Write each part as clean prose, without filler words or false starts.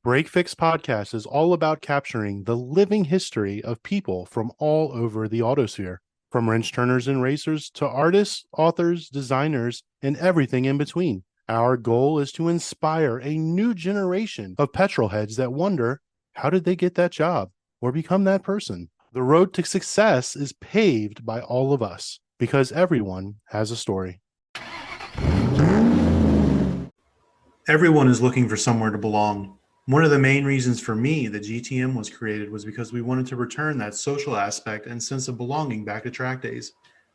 Break Fix Podcast is all about capturing the living history of people from all over the autosphere, from wrench turners and racers to artists, authors, designers, and everything in between. Our goal is to inspire a new generation of petrol heads that wonder, how did they get that job or become that person? The road to success is paved by all of us because everyone has a story. Everyone is looking for somewhere to belong. One of the main reasons for me that GTM was created was because we wanted to return that social aspect and sense of belonging back to track days.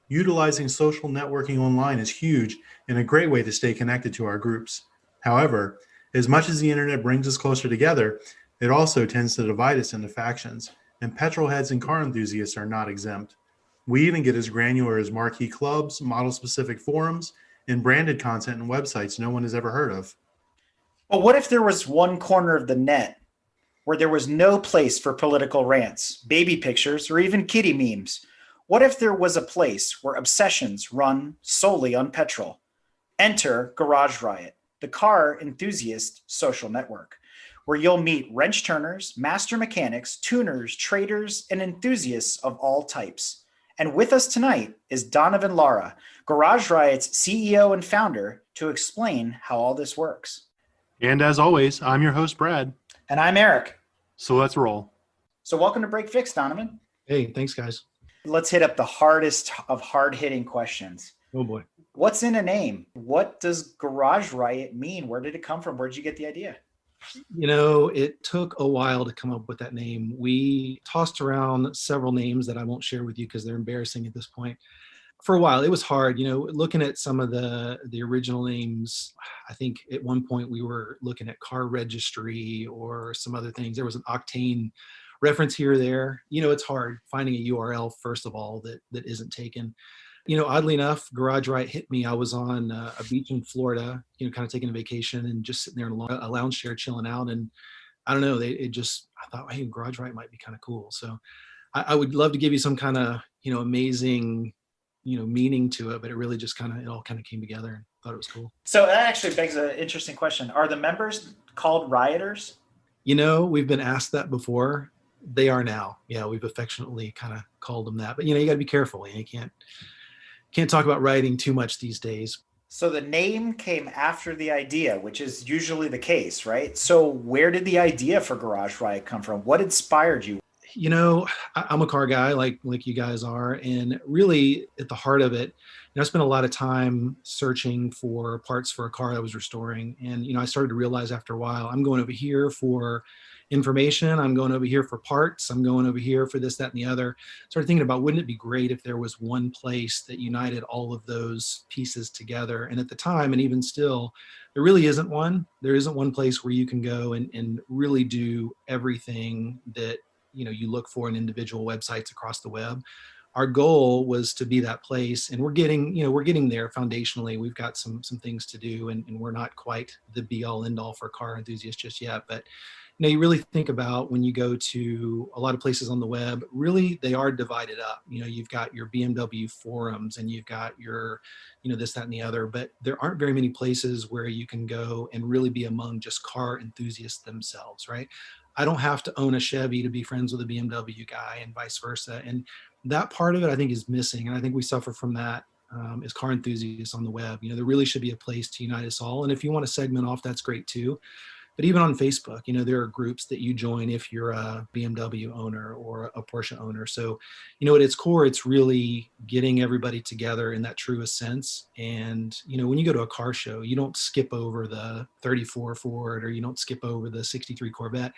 Utilizing social networking online is huge and a great way to stay connected to our groups. However, as much as the internet brings us closer together, it also tends to divide us into factions, and petrol heads and car enthusiasts are not exempt. We even get as granular as marquee clubs, model-specific forums, and branded content and websites no one has ever heard of. But what if there was one corner of the net where there was no place for political rants, baby pictures, or even kitty memes? What if there was a place where obsessions run solely on petrol? Enter GarageRiot, the car enthusiast social network, where you'll meet wrench turners, master mechanics, tuners, traders, and enthusiasts of all types. And with us tonight is Donovan Lara, GarageRiot's CEO and founder, to explain how all this works. And as always, I'm your host, Brad. And I'm Eric. So let's roll. So welcome to Break Fix, Donovan. Hey, thanks, guys. Let's hit up the hardest of hard-hitting questions. Oh, boy. What's in a name? What does GarageRiot mean? Where did it come from? Where did you get the idea? You know, it took a while to come up with that name. We tossed around several names that I won't share with you because they're embarrassing at this point. For a while, it was hard, looking at some of the original names. I think at one point we were looking at car registry or some other things. There was an octane reference here or there. It's hard finding a URL, first of all, that isn't taken. Oddly enough, GarageRiot hit me. I was on a beach in Florida, kind of taking a vacation and just sitting there in a lounge chair chilling out. And I don't know, I thought, hey, GarageRiot might be kind of cool. So I would love to give you some kind of, amazing meaning to it, but it really just it all came together and thought it was cool. So that actually begs an interesting question. Are the members called rioters? We've been asked that before. They are now. Yeah, we've affectionately kind of called them that. But you got to be careful. You can't talk about rioting too much these days. So the name came after the idea, which is usually the case, right? So where did the idea for GarageRiot come from? What inspired you? I'm a car guy like you guys are. And really at the heart of it, I spent a lot of time searching for parts for a car I was restoring. And, I started to realize after a while, I'm going over here for information. I'm going over here for parts. I'm going over here for this, that, and the other. Started thinking about, wouldn't it be great if there was one place that united all of those pieces together? And at the time, and even still, there really isn't one. There isn't one place where you can go and really do everything that you look for in individual websites across the web. Our goal was to be that place, and we're getting there foundationally. We've got some things to do, and we're not quite the be all end all for car enthusiasts just yet. But you really think about when you go to a lot of places on the web, really they are divided up. You've got your BMW forums and you've got your, this, that, and the other, but there aren't very many places where you can go and really be among just car enthusiasts themselves, right? I don't have to own a Chevy to be friends with a BMW guy and vice versa. And that part of it, I think, is missing. And I think we suffer from that as car enthusiasts on the web. There really should be a place to unite us all. And if you want to segment off, that's great too. But even on Facebook, there are groups that you join if you're a BMW owner or a Porsche owner. So, at its core, it's really getting everybody together in that truest sense. And, when you go to a car show, you don't skip over the 34 Ford or you don't skip over the 63 Corvette.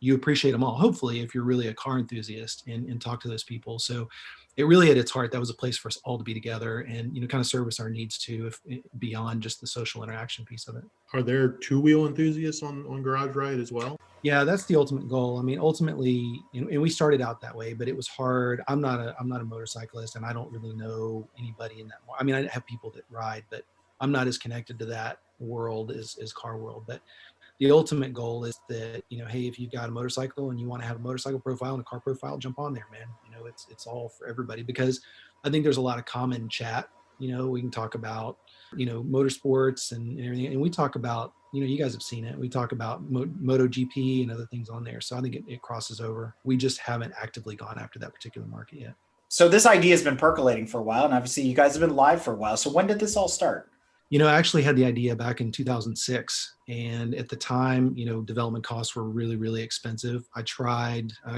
You appreciate them all, hopefully, if you're really a car enthusiast and talk to those people. So it really, at its heart, that was a place for us all to be together and, kind of service our needs too, if beyond just the social interaction piece of it. Are there two-wheel enthusiasts on GarageRiot as well? Yeah, that's the ultimate goal. I mean, ultimately, and we started out that way, but it was hard. I'm not a motorcyclist, and I don't really know anybody in that. I mean, I have people that ride, but I'm not as connected to that world as car world. But the ultimate goal is that, hey, if you've got a motorcycle and you want to have a motorcycle profile and a car profile, jump on there, man. It's all for everybody, because I think there's a lot of common chat. We can talk about, motorsports and everything. And we talk about You guys have seen it. We talk about MotoGP and other things on there. So I think it crosses over. We just haven't actively gone after that particular market yet. So this idea has been percolating for a while, and obviously you guys have been live for a while. So when did this all start? I actually had the idea back in 2006. And at the time, development costs were really, really expensive. I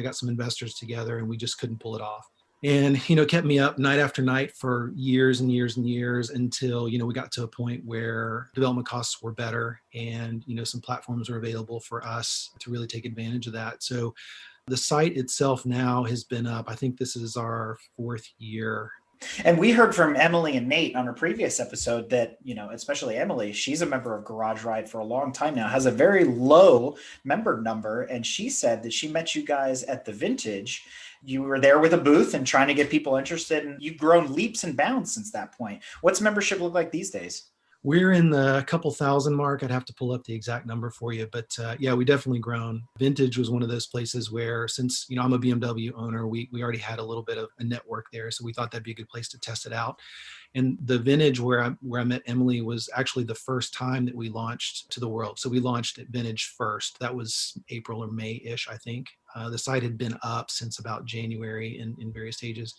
got some investors together and we just couldn't pull it off. And, it kept me up night after night for years and years and years until, we got to a point where development costs were better and, some platforms were available for us to really take advantage of that. So the site itself now has been up. I think this is our 4th year. And we heard from Emily and Nate on a previous episode that, especially Emily, she's a member of GarageRiot for a long time now, has a very low member number. And she said that she met you guys at the Vintage. You were there with a booth and trying to get people interested, and you've grown leaps and bounds since that point. What's membership look like these days? We're in the couple thousand mark. I'd have to pull up the exact number for you. But yeah, we definitely grown. Vintage was one of those places where, since, I'm a BMW owner, we already had a little bit of a network there. So we thought that'd be a good place to test it out. And the Vintage where I met Emily was actually the first time that we launched to the world. So we launched at Vintage first. That was April or May-ish, I think. The site had been up since about January in various stages.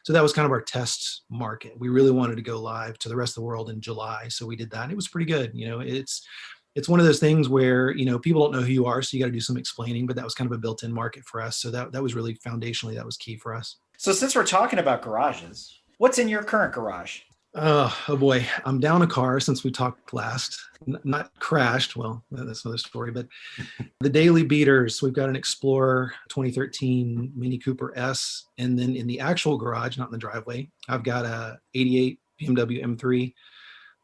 So that was kind of our test market. We really wanted to go live to the rest of the world in July. So we did that. And it was pretty good. It's one of those things where, people don't know who you are. So you got to do some explaining, but that was kind of a built-in market for us. So that was really foundationally, that was key for us. So since we're talking about garages, what's in your current garage? Oh boy, I'm down a car since we talked last. Not crashed. Well, that's another story, but the daily beaters, we've got an Explorer 2013 Mini Cooper S. And then in the actual garage, not in the driveway, I've got a 88 BMW M3,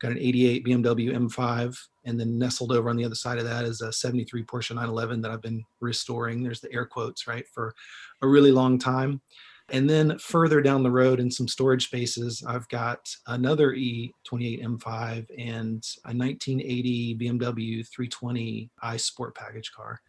got an 88 BMW M5. And then nestled over on the other side of that is a 73 Porsche 911 that I've been restoring. There's the air quotes, right, for a really long time. And then further down the road in some storage spaces, I've got another E28 M5 and a 1980 BMW 320i Sport package car.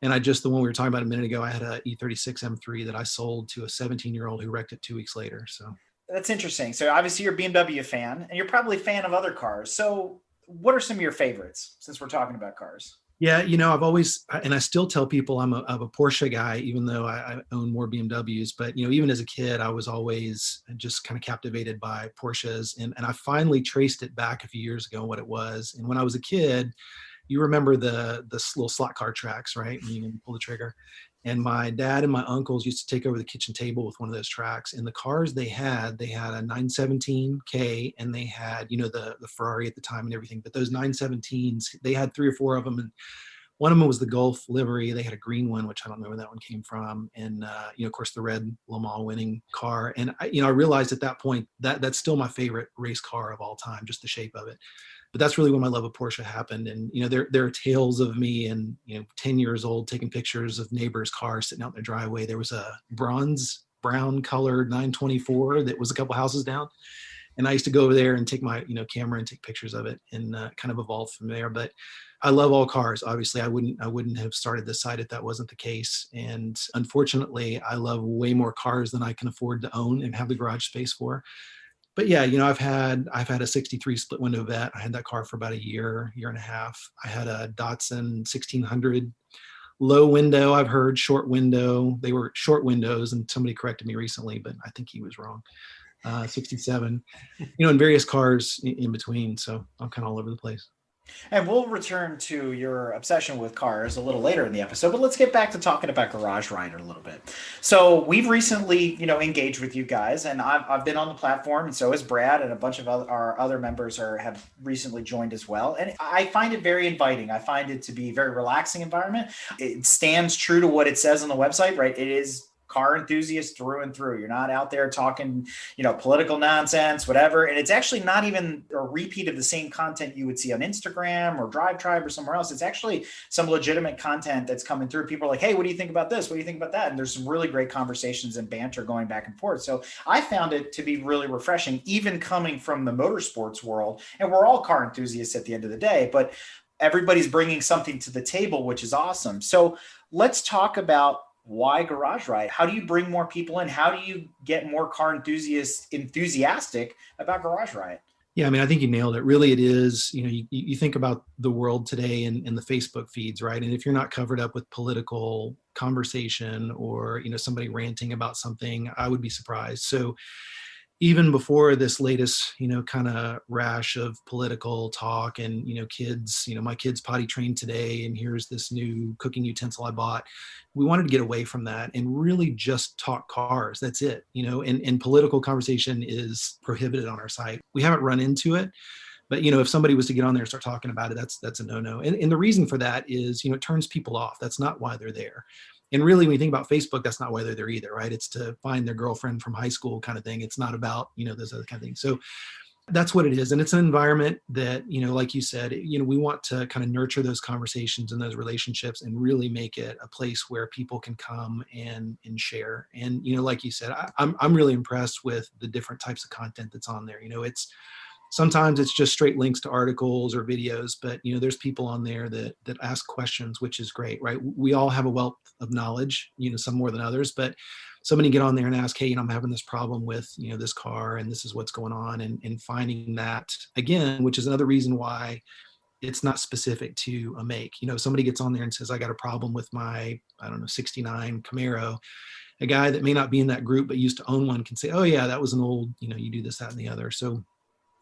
And the one we were talking about a minute ago, I had a E36 M3 that I sold to a 17-year-old who wrecked it 2 weeks later. So that's interesting. So obviously you're a BMW fan and you're probably a fan of other cars. So what are some of your favorites since we're talking about cars? Yeah, I've always, and I still tell people I'm a Porsche guy, even though I own more BMWs. But, even as a kid, I was always just kind of captivated by Porsches. And I finally traced it back a few years ago, what it was. And when I was a kid, you remember the little slot car tracks, right? And you can pull the trigger. And my dad and my uncles used to take over the kitchen table with one of those tracks. And the cars they had a 917K and they had, the Ferrari at the time and everything. But those 917s, they had 3 or 4 of them. And one of them was the Gulf livery. They had a green one, which I don't know where that one came from. And, of course, the red Le Mans winning car. And, I realized at that point that that's still my favorite race car of all time, just the shape of it. But that's really when my love of Porsche happened. And, there are tales of me and, 10 years old taking pictures of neighbors' cars sitting out in their driveway. There was a bronze brown colored 924 that was a couple houses down. And I used to go over there and take my, camera and take pictures of it and kind of evolved from there. But I love all cars. Obviously, I wouldn't have started this site if that wasn't the case. And unfortunately, I love way more cars than I can afford to own and have the garage space for. But yeah, I've had a 63 split window Vet. I had that car for about a year and a half. I had a Datsun 1600 low window. I've heard short window. They were short windows, and somebody corrected me recently, but I think he was wrong. 67, and various cars in between. So I'm kind of all over the place. And we'll return to your obsession with cars a little later in the episode, but let's get back to talking about GarageRiot a little bit. So we've recently, engaged with you guys, and I've been on the platform, and so has Brad, and a bunch of our other members have recently joined as well. And I find it very inviting. I find it to be a very relaxing environment. It stands true to what it says on the website, right? It is car enthusiast through and through. You're not out there talking, political nonsense, whatever. And it's actually not even a repeat of the same content you would see on Instagram or Drive Tribe or somewhere else. It's actually some legitimate content that's coming through. People are like, hey, what do you think about this? What do you think about that? And there's some really great conversations and banter going back and forth. So I found it to be really refreshing, even coming from the motorsports world. And we're all car enthusiasts at the end of the day, but everybody's bringing something to the table, which is awesome. So let's talk about why GarageRiot? How do you bring more people in? How do you get more car enthusiastic about GarageRiot? Yeah, I mean, I think you nailed it. Really, it is, you think about the world today in the Facebook feeds, right? And if you're not covered up with political conversation or, somebody ranting about something, I would be surprised. So even before this latest, kind of rash of political talk and, kids, my kids potty trained today, and here's this new cooking utensil I bought. We wanted to get away from that and really just talk cars. That's it, and political conversation is prohibited on our site. We haven't run into it. But if somebody was to get on there and start talking about it, that's a no-no. And the reason for that is, it turns people off. That's not why they're there. And really, when you think about Facebook, that's not why they're there either, right? It's to find their girlfriend from high school kind of thing. It's not about, those other kind of things. So that's what it is. And it's an environment that, like you said, we want to kind of nurture those conversations and those relationships and really make it a place where people can come and share. And, like you said, I'm really impressed with the different types of content that's on there. Sometimes it's just straight links to articles or videos, but there's people on there that ask questions, which is great, right? We all have a wealth of knowledge, some more than others, but somebody get on there and ask, hey, I'm having this problem with, this car and this is what's going on, and finding that again, which is another reason why it's not specific to a make. Somebody gets on there and says, I got a problem with my, 69 Camaro. A guy that may not be in that group, but used to own one can say, oh yeah, that was an old, you do this, that, and the other. So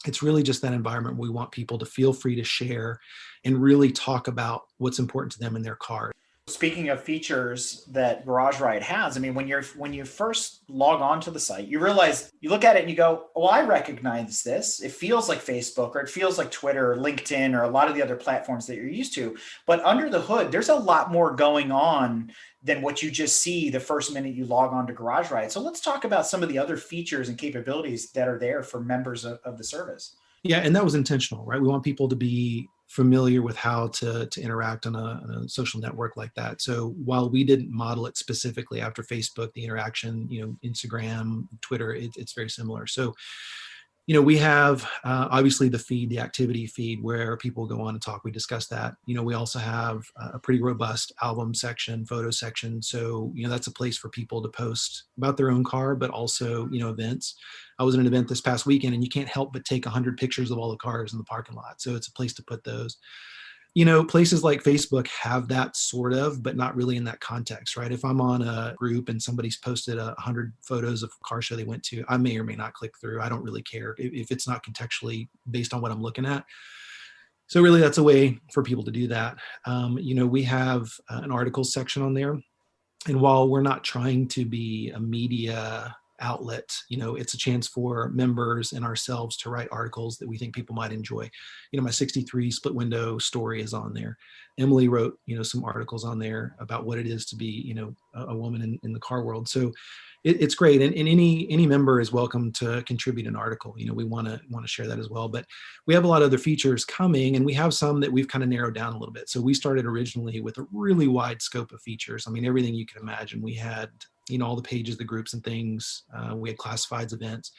it's really just that environment where we want people to feel free to share and really talk about what's important to them in their car. Speaking of features that GarageRiot has, I mean, when you first log on to the site, you realize, you look at it and you go, oh, I recognize this. It feels like Facebook, or it feels like Twitter or LinkedIn or a lot of the other platforms that you're used to. But under the hood, there's a lot more going on than what you just see the first minute you log on to GarageRiot. So let's talk about some of the other features and capabilities that are there for members of the service. Yeah, and that was intentional, right? We want people to be familiar with how to interact on a social network like that. So while we didn't model it specifically after Facebook, the interaction, Instagram, Twitter, it's very similar. So we have obviously the feed, the activity feed, where people go on and talk. We discussed that. We also have a pretty robust album section, photo section. So, that's a place for people to post about their own car, but also, events. I was at an event this past weekend, and you can't help but take 100 pictures of all the cars in the parking lot. So it's a place to put those. Places like Facebook have that sort of, but not really in that context, right? If I'm on a group and somebody's posted 100 photos of a car show they went to, I may or may not click through. I don't really care if it's not contextually based on what I'm looking at. So really, that's a way for people to do that. We have an articles section on there. And while we're not trying to be a media outlet, it's a chance for members and ourselves to write articles that we think people might enjoy. My 63 split window story is on there. Emily wrote, some articles on there about what it is to be, a woman in the car world. So it's great. And any member is welcome to contribute an article. We want to share that as well. But we have a lot of other features coming, and we have some that we've kind of narrowed down a little bit. So we started originally with a really wide scope of features. I mean, everything you can imagine. We had all the pages, the groups and things. We had classifieds, events,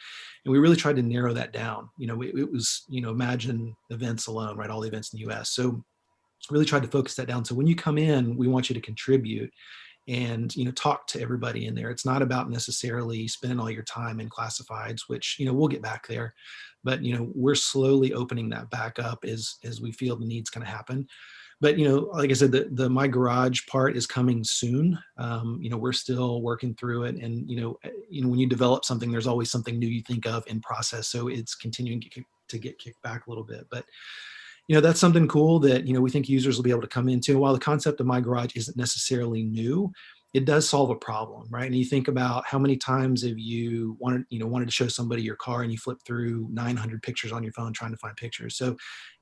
and we really tried to narrow that down. It was, imagine events alone, right? All the events in the US. So really tried to focus that down. So when you come in, we want you to contribute and, talk to everybody in there. It's not about necessarily spending all your time in classifieds, which, we'll get back there, but, we're slowly opening that back up as we feel the need's going to happen. But, like I said, the My Garage part is coming soon. We're still working through it. And, when you develop something, there's always something new you think of in process. So it's continuing to get kicked back a little bit. But, that's something cool that, we think users will be able to come into. While the concept of My Garage isn't necessarily new, it does solve a problem, right? And you think about how many times have you wanted to show somebody your car and you flip through 900 pictures on your phone trying to find pictures. So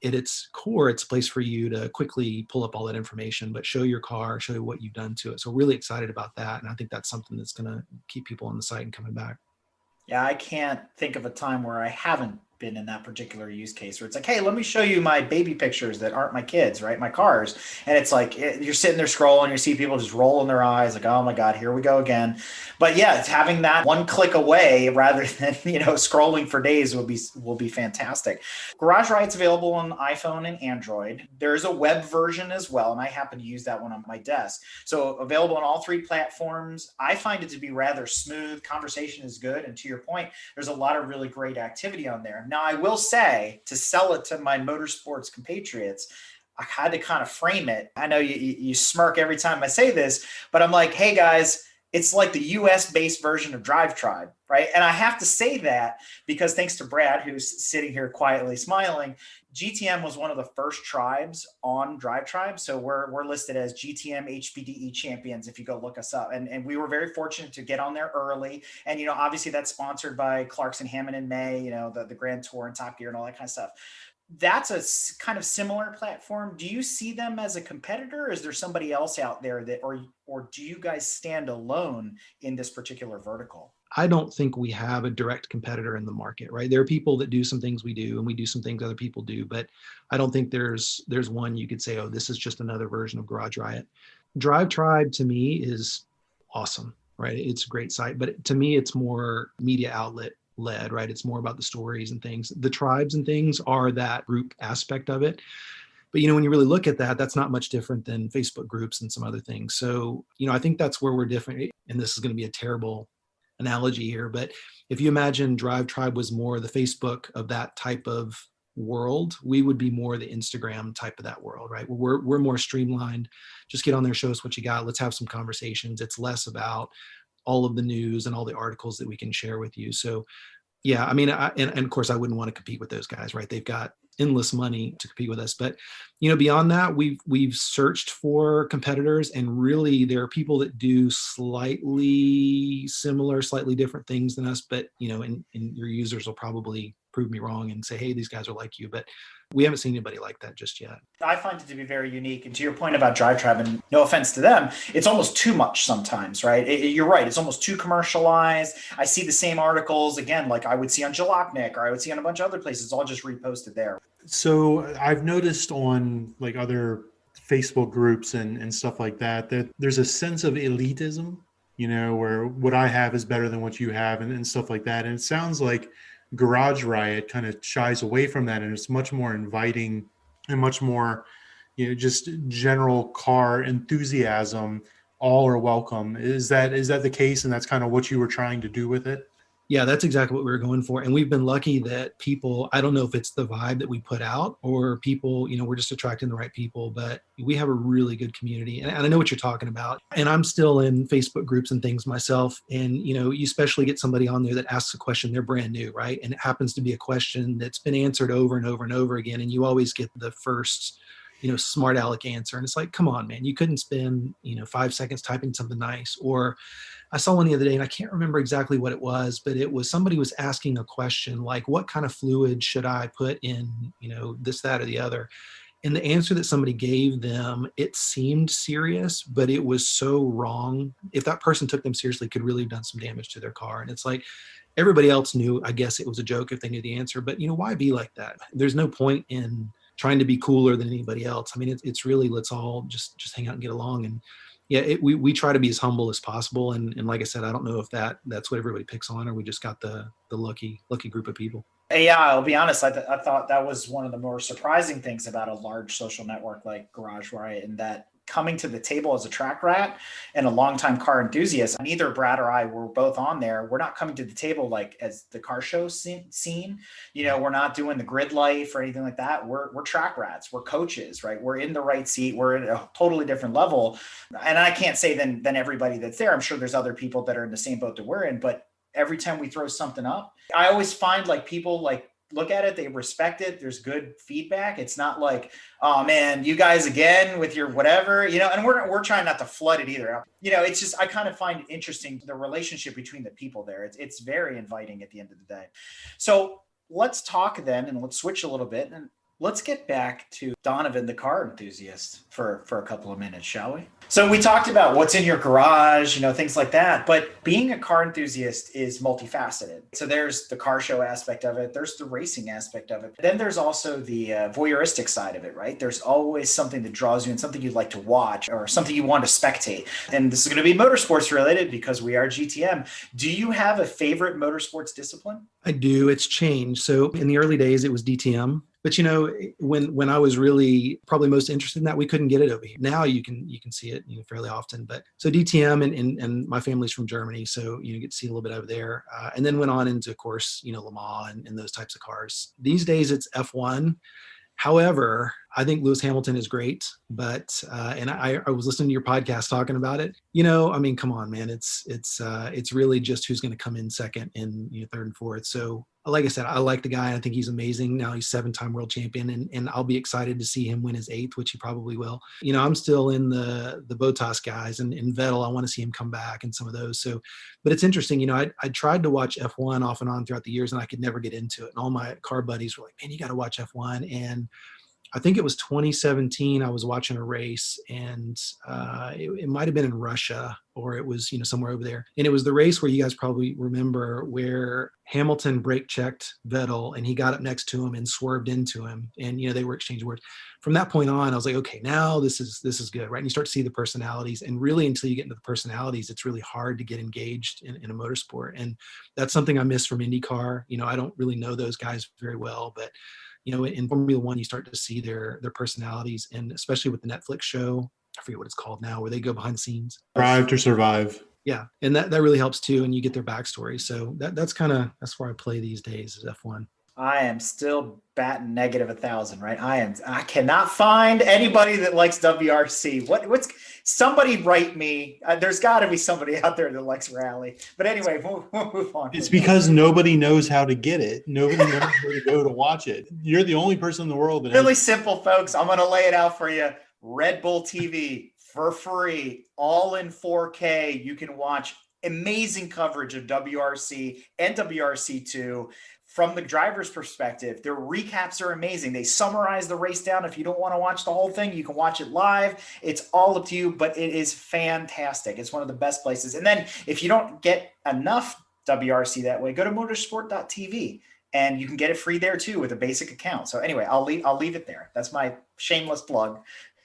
at its core, it's a place for you to quickly pull up all that information, but show your car, show you what you've done to it. So really excited about that. And I think that's something that's going to keep people on the site and coming back. Yeah, I can't think of a time where I haven't been in that particular use case where it's like, hey, let me show you my baby pictures that aren't my kids, right? My cars. And it's like, you're sitting there scrolling, you see people just rolling their eyes like, oh my God, here we go again. But yeah, it's having that one click away rather than, scrolling for days will be fantastic. GarageRiot's available on iPhone and Android. There's a web version as well. And I happen to use that one on my desk. So available on all three platforms. I find it to be rather smooth. Conversation is good. And to your point, there's a lot of really great activity on there. Now, I will say, to sell it to my motorsports compatriots, I had to kind of frame it. I know you smirk every time I say this, but I'm like, hey guys, it's like the US based version of Drive Tribe, right? And I have to say that because thanks to Brad, who's sitting here quietly smiling, GTM was one of the first tribes on Drive Tribe. So we're listed as GTM HPDE champions if you go look us up. And we were very fortunate to get on there early. And, obviously that's sponsored by Clarkson, Hammond and May, the Grand Tour and Top Gear and all that kind of stuff. That's a kind of similar platform. Do you see them as a competitor? Or is there somebody else out there that, or do you guys stand alone in this particular vertical? I don't think we have a direct competitor in the market, right? There are people that do some things we do, and we do some things other people do, but I don't think there's one you could say, oh, this is just another version of GarageRiot. Drive Tribe to me is awesome, right? It's a great site, but to me, it's more media outlet led, right? It's more about the stories and things. The tribes and things are that group aspect of it. But, when you really look at that, that's not much different than Facebook groups and some other things. So, I think that's where we're different. And this is going to be a terrible analogy here, but if you imagine Drive Tribe was more the Facebook of that type of world, we would be more the Instagram type of that world, right? We're more streamlined. Just get on there, show us what you got. Let's have some conversations. It's less about all of the news and all the articles that we can share with you. So yeah, I mean, and of course I wouldn't want to compete with those guys, right? They've got endless money to compete with us. But, beyond that, we've searched for competitors, and really there are people that do slightly similar, slightly different things than us. But, and your users will probably prove me wrong and say, hey, these guys are like you. But we haven't seen anybody like that just yet. I find it to be very unique. And to your point about Drive Tribe, and no offense to them, it's almost too much sometimes, right? You're right. It's almost too commercialized. I see the same articles, again, like I would see on Jalopnik, or I would see on a bunch of other places, all just reposted there. So I've noticed on like other Facebook groups and stuff like that there's a sense of elitism, where what I have is better than what you have and stuff like that. And it sounds like GarageRiot kind of shies away from that, and it's much more inviting and much more, just general car enthusiasm. All are welcome. Is that the case? And that's kind of what you were trying to do with it? Yeah, that's exactly what we were going for. And we've been lucky that people, I don't know if it's the vibe that we put out or people, we're just attracting the right people, but we have a really good community. And I know what you're talking about. And I'm still in Facebook groups and things myself. And, you especially get somebody on there that asks a question, they're brand new, right? And it happens to be a question that's been answered over and over and over again. And you always get the first, smart aleck answer. And it's like, come on, man, you couldn't spend, 5 seconds typing something nice. Or I saw one the other day, and I can't remember exactly what it was, but it was somebody was asking a question like, what kind of fluid should I put in, this, that, or the other? And the answer that somebody gave them, it seemed serious, but it was so wrong. If that person took them seriously, it could really have done some damage to their car. And it's like, everybody else knew, I guess it was a joke if they knew the answer, but why be like that? There's no point in trying to be cooler than anybody else. I mean, it's really, let's all just hang out and get along. And yeah, we try to be as humble as possible. And like I said, I don't know if that's what everybody picks on, or we just got the lucky group of people. Yeah, I'll be honest. I thought that was one of the more surprising things about a large social network like GarageRiot, in that coming to the table as a track rat and a longtime car enthusiast, neither Brad or I were both on there. We're not coming to the table like as the car show scene. We're not doing the grid life or anything like that. We're track rats. We're coaches, right? We're in the right seat. We're at a totally different level. And I can't say than everybody that's there. I'm sure there's other people that are in the same boat that we're in, but every time we throw something up, I always find like people like look at it, they respect it. There's good feedback. It's not like, oh man, you guys again with your whatever, and we're trying not to flood it either. It's just, I kind of find it interesting, the relationship between the people there. It's very inviting at the end of the day. So let's talk then, and let's switch a little bit, and let's get back to Donovan, the car enthusiast, for a couple of minutes, shall we? So we talked about what's in your garage, things like that. But being a car enthusiast is multifaceted. So there's the car show aspect of it. There's the racing aspect of it. Then there's also the voyeuristic side of it, right? There's always something that draws you and something you'd like to watch or something you want to spectate. And this is going to be motorsports related because we are GTM. Do you have a favorite motorsports discipline? I do. It's changed. So in the early days, it was DTM. But when I was really probably most interested in that, we couldn't get it over here. Now you can see it fairly often. But so DTM and my family's from Germany, so you get to see a little bit over there. And then went on into, of course, Le Mans and those types of cars. These days it's F1. However, I think Lewis Hamilton is great, but and I was listening to your podcast talking about it. I mean, come on, man, it's really just who's going to come in second and third and fourth. So, like I said, I like the guy. I think he's amazing. Now he's 7-time world champion, and I'll be excited to see him win his 8th, which he probably will. I'm still in the Bottas guys and Vettel. I want to see him come back and some of those. So, but it's interesting. I tried to watch F1 off and on throughout the years, and I could never get into it. And all my car buddies were like, "Man, you got to watch F1." And I think it was 2017. I was watching a race, and it might have been in Russia, or it was somewhere over there. And it was the race where you guys probably remember where Hamilton brake checked Vettel, and he got up next to him and swerved into him, and they were exchanging words. From that point on, I was like, okay, now this is good, right? And you start to see the personalities, and really until you get into the personalities, it's really hard to get engaged in a motorsport, and that's something I miss from IndyCar. I don't really know those guys very well, but in Formula One, you start to see their personalities, and especially with the Netflix show, I forget what it's called now, where they go behind the scenes. Drive to Survive. Yeah, and that really helps too, and you get their backstory. So that's where I play these days is F1. I am still batting negative 1,000, right? I cannot find anybody that likes WRC. What's somebody write me? There's got to be somebody out there that likes rally. But anyway, we'll move on. It's because nobody knows how to get it. Nobody knows where to go to watch it. You're the only person in the world that really simple, folks. I'm going to lay it out for you. Red Bull TV for free, all in 4K. You can watch amazing coverage of WRC and WRC2. From the driver's perspective, their recaps are amazing. They summarize the race down. If you don't want to watch the whole thing, you can watch it live. It's all up to you, but it is fantastic. It's one of the best places. And then if you don't get enough WRC that way, go to motorsport.tv and you can get it free there too with a basic account. So anyway, I'll leave it there. That's my shameless plug.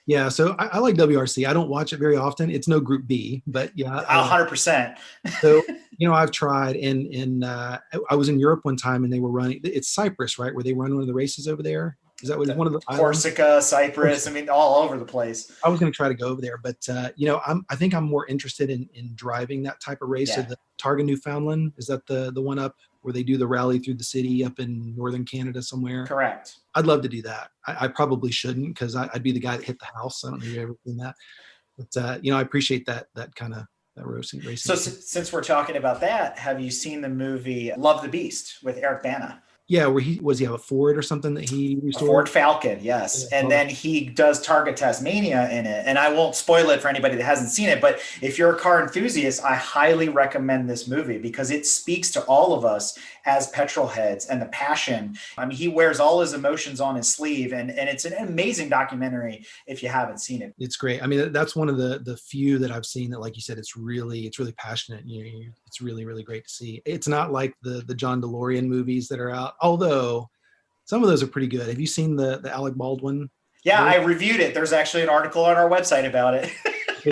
Yeah, so I like WRC. I don't watch it very often. It's no Group B, but yeah, 100%. So I've tried, and I was in Europe one time, and they were running. It's Cyprus, right, where they run one of the races over there. Is that one of the Corsica, islands? Cyprus? I mean, all over the place. I was going to try to go over there, but I think I'm more interested in driving that type of race. Yeah. So the Targa Newfoundland, is that the one up where they do the rally through the city up in northern Canada somewhere? Correct. I'd love to do that. I probably shouldn't, because I'd be the guy that hit the house. I don't know if you've ever seen that, but I appreciate that kind of that racing. So since we're talking about that, have you seen the movie Love the Beast with Eric Bana? Yeah, where he have a Ford or something that he restored? A Ford Falcon, yes. And then he does Targa Tasmania in it. And I won't spoil it for anybody that hasn't seen it, but if you're a car enthusiast, I highly recommend this movie because it speaks to all of us as petrol heads and the passion. I mean, he wears all his emotions on his sleeve, and it's an amazing documentary if you haven't seen it. It's great. I mean, that's one of the few that I've seen that, like you said, it's really passionate. It's really, really great to see. It's not like the John DeLorean movies that are out, although some of those are pretty good. Have you seen the Alec Baldwin? Yeah, I reviewed it. There's actually an article on our website about it.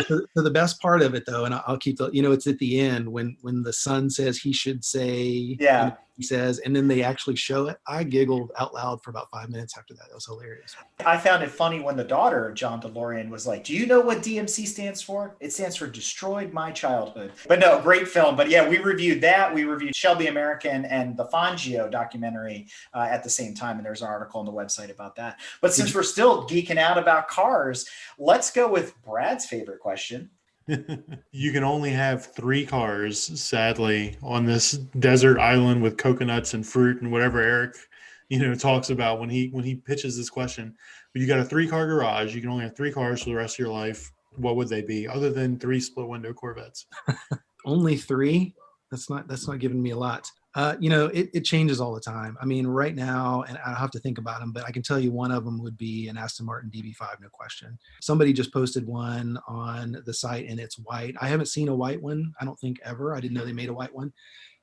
So the best part of it, though, and I'll keep it's at the end when the son says he should say, yeah, he says, and then they actually show it. I giggled out loud for about 5 minutes after that. It was hilarious. I found it funny when the daughter of John DeLorean was like, "Do you know what DMC stands for? It stands for Destroyed My Childhood." But no, great film. But yeah, we reviewed that. We reviewed Shelby American and the Fangio documentary at the same time, and there's an article on the website about that. But since we're still geeking out about cars, let's go with Brad's favorite question. You can only have 3 cars, sadly, on this desert island with coconuts and fruit and whatever Eric, talks about when he pitches this question. But you got a 3-car garage. You can only have 3 cars for the rest of your life. What would they be, other than 3 split window Corvettes? Only 3? That's not giving me a lot. It changes all the time. I mean, right now, and I'll have to think about them, but I can tell you one of them would be an Aston Martin DB5, no question. Somebody just posted one on the site and it's white. I haven't seen a white one, I don't think, ever. I didn't know they made a white one.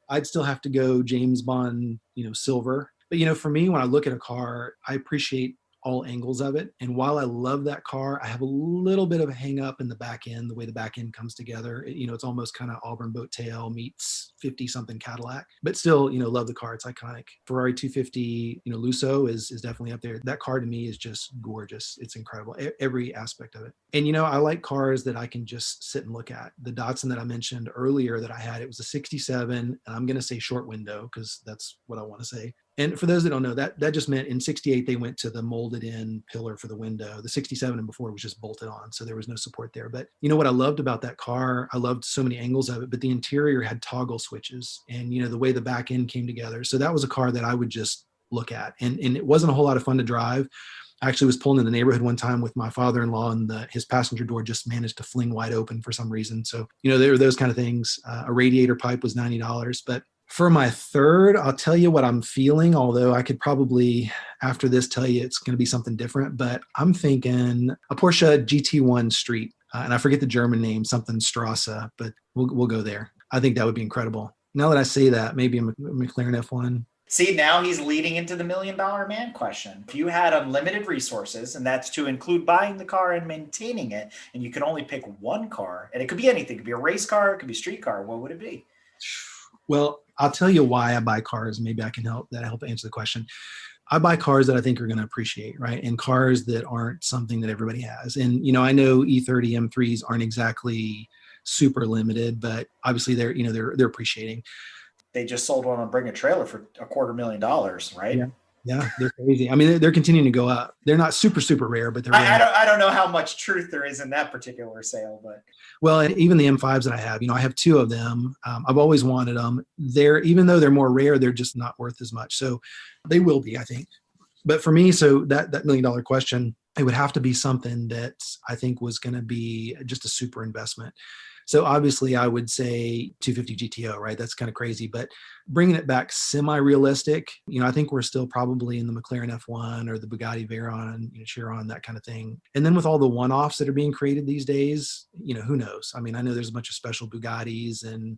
I'd still have to go James Bond, silver. But, for me, when I look at a car, I appreciate all angles of it. And while I love that car, I have a little bit of a hang up in the back end, the way the back end comes together. It's almost kind of Auburn boat tail meets 50 something Cadillac, but still, love the car. It's iconic. Ferrari 250, Lusso is definitely up there. That car to me is just gorgeous. It's incredible. Every aspect of it. And, I like cars that I can just sit and look at. The Datsun that I mentioned earlier that I had, it was a 67, and I'm going to say short window because that's what I want to say. And for those that don't know, that just meant in 68, they went to the molded in pillar for the window. The 67 and before was just bolted on. So there was no support there. But what I loved about that car, I loved so many angles of it, but the interior had toggle switches and, the way the back end came together. So that was a car that I would just look at. And it wasn't a whole lot of fun to drive. I actually was pulling in the neighborhood one time with my father-in-law, and his passenger door just managed to fling wide open for some reason. So, there were those kind of things. A radiator pipe was $90. But for my third, I'll tell you what I'm feeling, although I could probably, after this, tell you it's going to be something different. But I'm thinking a Porsche GT1 Street. And I forget the German name, something Strasse, but we'll go there. I think that would be incredible. Now that I say that, maybe a McLaren F1. See, now he's leading into the $1 million man question. If you had unlimited resources, and that's to include buying the car and maintaining it, and you could only pick one car, and it could be anything. It could be a race car, it could be a street car. What would it be? Well, I'll tell you why I buy cars. Maybe I can help answer the question. I buy cars that I think are going to appreciate, right? And cars that aren't something that everybody has. And, I know E30 M3s aren't exactly super limited, but obviously they're appreciating. They just sold one on Bring a Trailer for $250,000, right? Yeah, they're crazy. I mean, they're continuing to go up. They're not super, super rare, but they're I don't know how much truth there is in that particular sale, but well, even the M5s that I have, I have two of them. I've always wanted them. Even though they're more rare, they're just not worth as much. So they will be, I think. But for me, so that $1 million question, it would have to be something that I think was going to be just a super investment. So obviously I would say 250 GTO, right? That's kind of crazy, but bringing it back semi-realistic, I think we're still probably in the McLaren F1 or the Bugatti Veyron, Chiron, that kind of thing. And then with all the one-offs that are being created these days, who knows? I mean, I know there's a bunch of special Bugattis and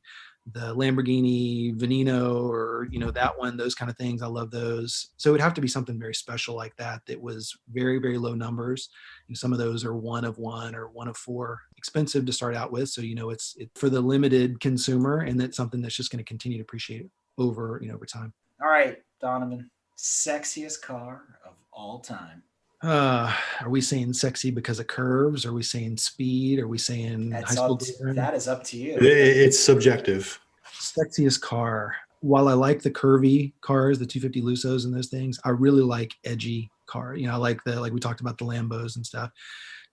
the Lamborghini Veneno or, that one, those kind of things. I love those. So it would have to be something very special like that was very, very low numbers. Some of those are 1 of 1 or 1 of 4, expensive to start out with. So, it's for the limited consumer, and that's something that's just going to continue to appreciate over time. All right, Donovan, sexiest car of all time. Are we saying sexy because of curves? Are we saying speed? Are we saying high school? That is up to you. It's subjective. Sexiest car. While I like the curvy cars, the 250 Lussos and those things, I really like edgy car. I like we talked about the Lambos and stuff.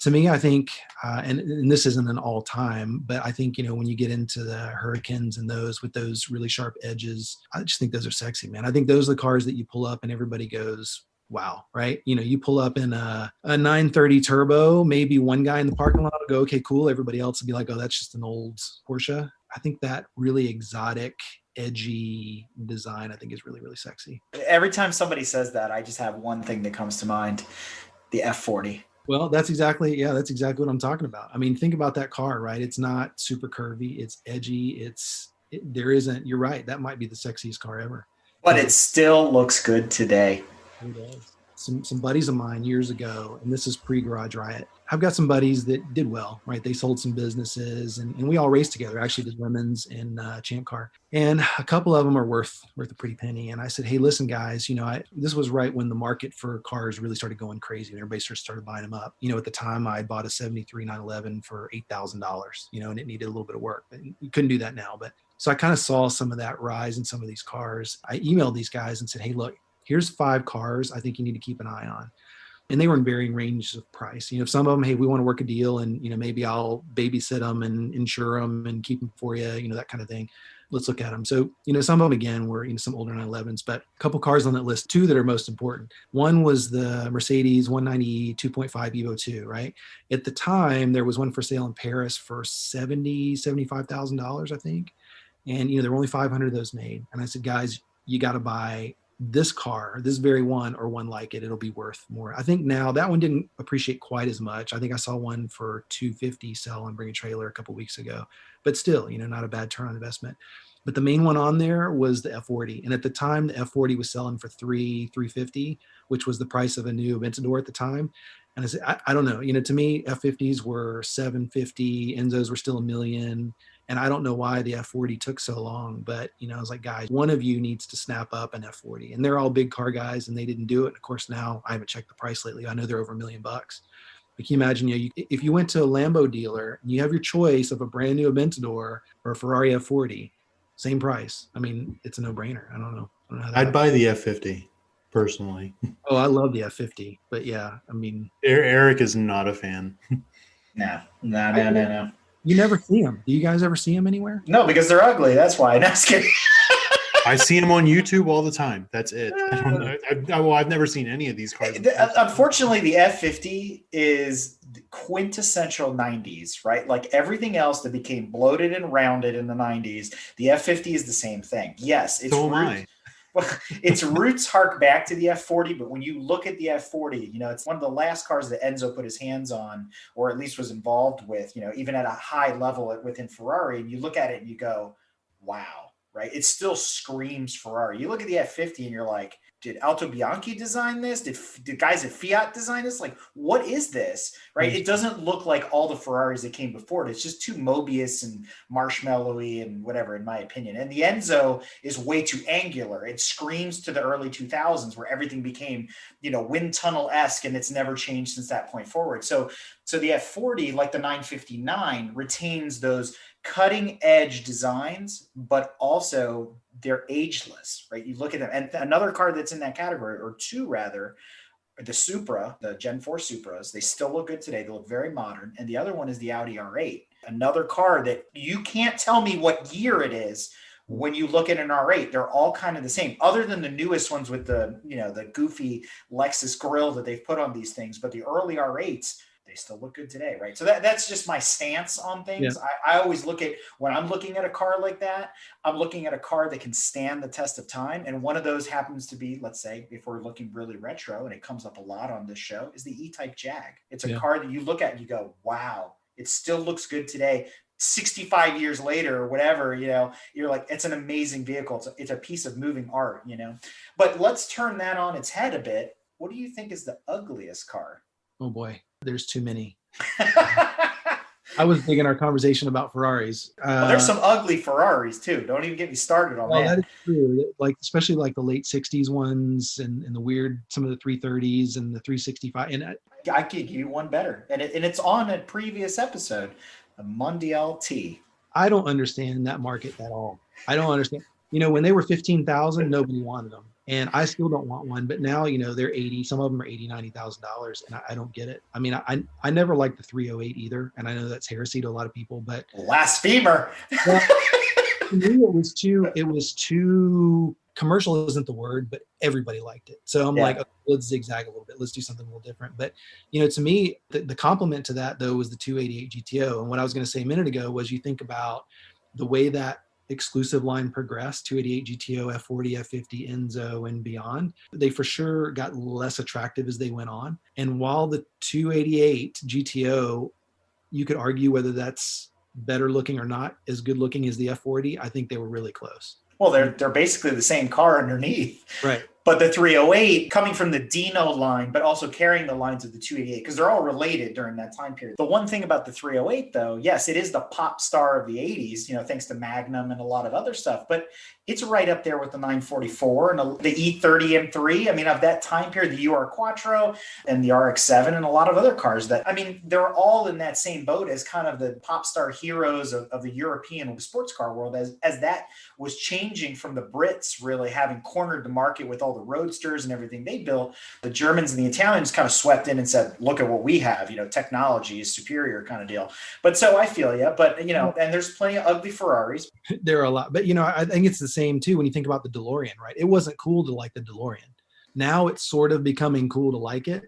To me, I think, and this isn't an all time, but I think, when you get into the Hurricanes and those with those really sharp edges, I just think those are sexy, man. I think those are the cars that you pull up and everybody goes, wow, right? You pull up in a 930 turbo, maybe one guy in the parking lot will go, okay, cool. Everybody else will be like, oh, that's just an old Porsche. I think that really exotic, edgy design, I think is really, really sexy. Every time somebody says that, I just have one thing that comes to mind, the F40. Well, that's exactly what I'm talking about. I mean, think about that car, right? It's not super curvy. It's edgy. You're right. That might be the sexiest car ever. But it still looks good today. It does. Some buddies of mine years ago, and this is pre-GarageRiot. I've got some buddies that did well, right? They sold some businesses, and we all raced together. Actually, did women's in Champ Car, and a couple of them are worth a pretty penny. And I said, hey, listen, guys, this was right when the market for cars really started going crazy, and everybody started buying them up. At the time, I bought a '73 911 for $8,000, and it needed a little bit of work. But you couldn't do that now, but so I kind of saw some of that rise in some of these cars. I emailed these guys and said, hey, look, here's 5 cars I think you need to keep an eye on. And they were in varying ranges of price. Some of them, hey, we want to work a deal and, maybe I'll babysit them and insure them and keep them for you, that kind of thing. Let's look at them. So, some of them, again, were, some older 911s, but a couple cars on that list, 2 that are most important. One was the Mercedes 190 2.5 Evo 2, right? At the time, there was one for sale in Paris for $75,000, I think. And, there were only 500 of those made. And I said, guys, you got to buy this car, this very one or one like it, it'll be worth more. I think now that one didn't appreciate quite as much. I think I saw one for $250 sell on Bring a Trailer a couple of weeks ago, but still, not a bad turn on investment. But the main one on there was the F40. And at the time, the F40 was selling for $350, which was the price of a new Aventador at the time. And I said, I don't know. To me, F50s were $750, Enzos were still $1 million. And I don't know why the F40 took so long. But, I was like, guys, one of you needs to snap up an F40. And they're all big car guys, and they didn't do it. And of course, now I haven't checked the price lately. I know they're over $1 million. But can you imagine, if you went to a Lambo dealer and you have your choice of a brand new Aventador or a Ferrari F40, same price. I mean, it's a no-brainer. I don't know how that I'd buy the F50 personally. Oh, I love the F50, but yeah, I mean, Eric is not a fan. No. You never see them. Do you guys ever see them anywhere? No, because they're ugly. That's why. No, just kidding. I see him on YouTube all the time. That's it. I don't know. I've never seen any of these cars. Unfortunately, the F50 is quintessential 90s, right? Like everything else that became bloated and rounded in the 90s, the F50 is the same thing. Yes, it's its roots hark back to the F40, but when you look at the F40, it's one of the last cars that Enzo put his hands on, or at least was involved with, even at a high level within Ferrari, and you look at it and you go, wow. Right? It still screams Ferrari. You look at the F50 and you're like, did Alto Bianchi design this? Did guys at Fiat design this? Like, what is this? Right? It doesn't look like all the Ferraris that came before it. It's just too Mobius and marshmallowy and whatever, in my opinion. And the Enzo is way too angular. It screams to the early 2000s where everything became, wind tunnel-esque, and it's never changed since that point forward. So the F40, like the 959, retains those cutting edge designs, but also they're ageless, right? You look at them, and another car that's in that category, or two rather, the Supra, the Gen 4 Supras, they still look good today. They look very modern. And the other one is the Audi R8, another car that you can't tell me what year it is when you look at an R8. They're all kind of the same, other than the newest ones with the, the goofy Lexus grille that they've put on these things. But the early R8s, they still look good today, right? So that's just my stance on things. Yeah. I always look at, when I'm looking at a car like that, I'm looking at a car that can stand the test of time. And one of those happens to be, let's say, if we're looking really retro, and it comes up a lot on this show, is the E-Type Jag. It's a car that you look at and you go, wow, it still looks good today. 65 years later or whatever, you're like, it's an amazing vehicle. It's a piece of moving art, But let's turn that on its head a bit. What do you think is the ugliest car? Oh boy, there's too many. I was big in our conversation about Ferraris. Well, there's some ugly Ferraris too. Don't even get me started on that. That is true. Like, especially like the late 60s ones and the weird, some of the 330s and the 365. And I could give you one better. And it's on a previous episode, the Mondial T. I don't understand that market at all. I don't understand. When they were 15,000, nobody wanted them. And I still don't want one, but now, they're 80, some of them are $80,000, $90,000. And I don't get it. I mean, I never liked the 308 either. And I know that's heresy to a lot of people, but blasphemer. Well, to me, it was too commercial isn't the word, but everybody liked it. So I'm like, okay, let's zigzag a little bit. Let's do something a little different. But, to me, the compliment to that though, was the 288 GTO. And what I was going to say a minute ago was, you think about the way that exclusive line progressed, 288 GTO, F40, F50, Enzo, and beyond, they for sure got less attractive as they went on. And while the 288 GTO, you could argue whether that's better looking or not as good looking as the F40, I think they were really close. Well, they're basically the same car underneath. Right. But the 308 coming from the Dino line, but also carrying the lines of the 288, because they're all related during that time period. The one thing about the 308, though, yes, it is the pop star of the 80s, thanks to Magnum and a lot of other stuff. But it's right up there with the 944 and the E30 M3. I mean, of that time period, the UR Quattro and the RX-7 and a lot of other cars that, I mean, they're all in that same boat as kind of the pop star heroes of the European sports car world, as that was changing from the Brits really having cornered the market with all the roadsters and everything they built. The Germans and the Italians kind of swept in and said, look at what we have, technology is superior kind of deal. But so I feel you, but and there's plenty of ugly Ferraris. There are a lot, but I think it's the same too when you think about the DeLorean, right? It wasn't cool to like the DeLorean. Now it's sort of becoming cool to like it,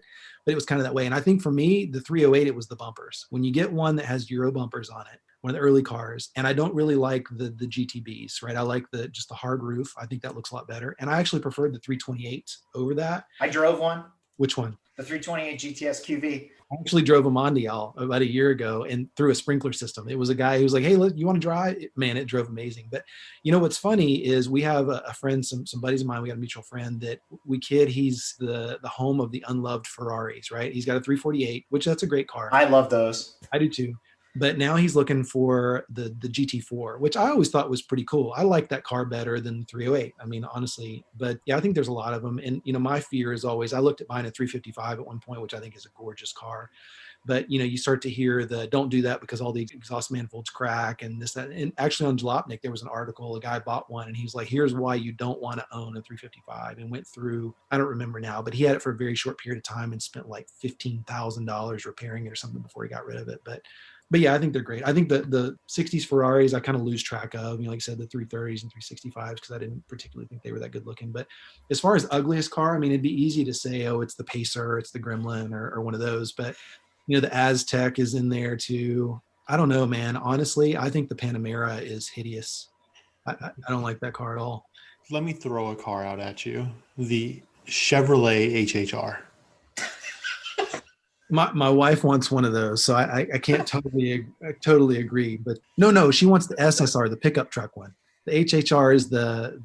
but it was kind of that way. And I think for me, the 308, it was the bumpers. When you get one that has Euro bumpers on it, one of the early cars, and I don't really like the GTBs, right? I like just the hard roof. I think that looks a lot better. And I actually preferred the 328 over that. I drove one. Which one? The 328 GTS QV. I actually drove a Mondial about a year ago and through a sprinkler system. It was a guy who was like, "Hey, look, you want to drive?" Man, it drove amazing. But you know what's funny is we have a friend, some buddies of mine. We got a mutual friend that we kid. He's the home of the Unloved Ferraris, right? He's got a 348, which that's a great car. I love those. I do too. But now he's looking for the GT4, which I always thought was pretty cool. I like that car better than the 308. I mean, honestly, but yeah, I think there's a lot of them. And, you know, my fear is always, I looked at buying a 355 at one point, which I think is a gorgeous car. But, you know, you start to hear the, don't do that because all the exhaust manifolds crack and this, that. And actually on Jalopnik, there was an article, a guy bought one and he's like, here's why you don't want to own a 355, and went through, I don't remember now, but he had it for a very short period of time and spent like $15,000 repairing it or something before he got rid of it. But yeah, I think they're great. I think the 60s Ferraris, I kind of lose track of, you know, like I said, the 330s and 365s, because I didn't particularly think they were that good looking. But as far as ugliest car, I mean, it'd be easy to say, oh, it's the Pacer, it's the Gremlin or one of those. But, you know, the Aztec is in there too. I don't know, man. Honestly, I think the Panamera is hideous. I don't like that car at all. Let me throw a car out at you. The Chevrolet HHR. My wife wants one of those, so I can't totally agree. But no, she wants the SSR, the pickup truck one. The HHR is the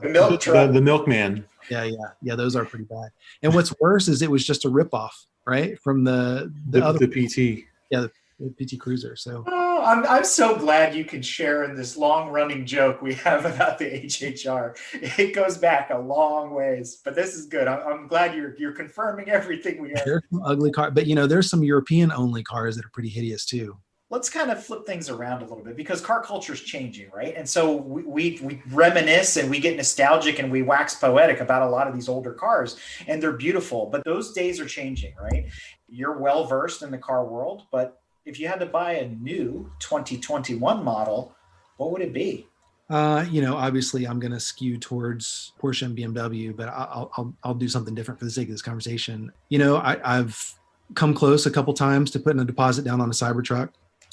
milk truck. The milkman. Yeah. Those are pretty bad. And what's worse is it was just a ripoff, right, from the other PT. Yeah, the PT Cruiser. So I'm so glad you could share in this long running joke we have about the HHR. It goes back a long ways, but this is good. I'm glad you're confirming everything we have. There's some ugly cars, but you know, there's some European only cars that are pretty hideous too. Let's kind of flip things around a little bit because car culture is changing, right? And so we reminisce and we get nostalgic and we wax poetic about a lot of these older cars, and they're beautiful, but those days are changing, right? You're well versed in the car world, but if you had to buy a new 2021 model, what would it be? You know, obviously I'm going to skew towards Porsche and BMW, but I'll do something different for the sake of this conversation. You know, I've come close a couple times to putting a deposit down on a Cybertruck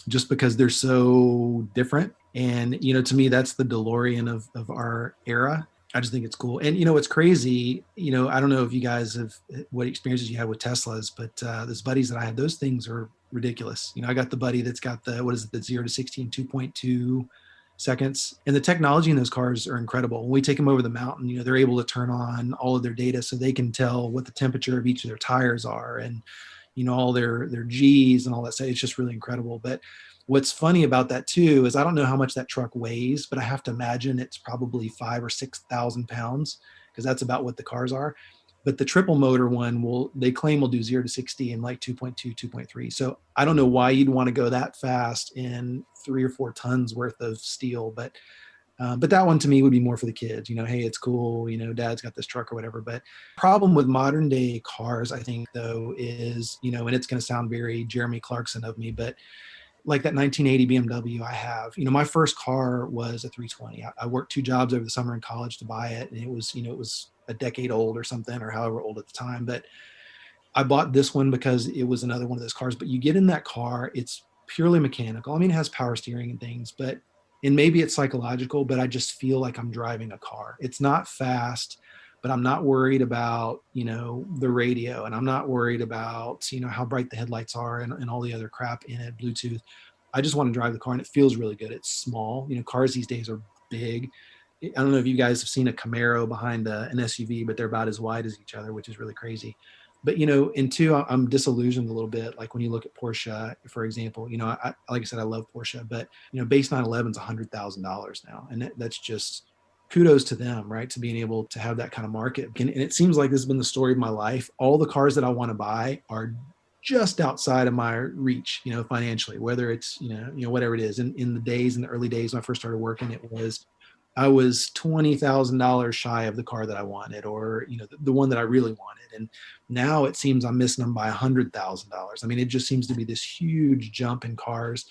just because they're so different. And, you know, to me, that's the DeLorean of our era. I just think it's cool. And, you know, it's crazy. You know, I don't know if you guys have what experiences you had with Teslas, but those buddies that I had, those things are ridiculous. You know, I got the buddy that's got the 0 to 60 in 2.2 seconds. And the technology in those cars are incredible. When we take them over the mountain, you know, they're able to turn on all of their data so they can tell what the temperature of each of their tires are and, you know, all their G's and all that stuff. It's just really incredible. But what's funny about that too is I don't know how much that truck weighs, but I have to imagine it's probably 5,000 or 6,000 pounds because that's about what the cars are. But the triple motor one they claim will do 0 to 60 in like 2.2, 2.3. So I don't know why you'd want to go that fast in 3 or 4 tons worth of steel, but that one to me would be more for the kids. You know, hey, it's cool. You know, dad's got this truck or whatever. But problem with modern day cars, I think though, is, you know, and it's going to sound very Jeremy Clarkson of me, but like that 1980 BMW I have, you know, my first car was a 320. I worked 2 jobs over the summer in college to buy it. And it was, you know, it was a decade old or something, or however old at the time. But I bought this one because it was another one of those cars. But you get in that car, it's purely mechanical. I mean, it has power steering and things, and maybe it's psychological, but I just feel like I'm driving a car. It's not fast, but I'm not worried about, you know, the radio, and I'm not worried about, you know, how bright the headlights are and all the other crap in it, Bluetooth. I just want to drive the car, and it feels really good. It's small. You know, cars these days are big. I don't know if you guys have seen a Camaro behind an SUV, but they're about as wide as each other, which is really crazy. But, you know, and two, I'm disillusioned a little bit. Like when you look at Porsche, for example, you know, like I said, I love Porsche, but, you know, base 911 is $100,000 now. And that's just kudos to them, right? To being able to have that kind of market. And it seems like this has been the story of my life. All the cars that I want to buy are just outside of my reach, you know, financially, whether it's, you know, whatever it is. In the early days when I first started working, I was $20,000 shy of the car that I wanted, or, you know, the one that I really wanted. And now it seems I'm missing them by $100,000. I mean, it just seems to be this huge jump in cars,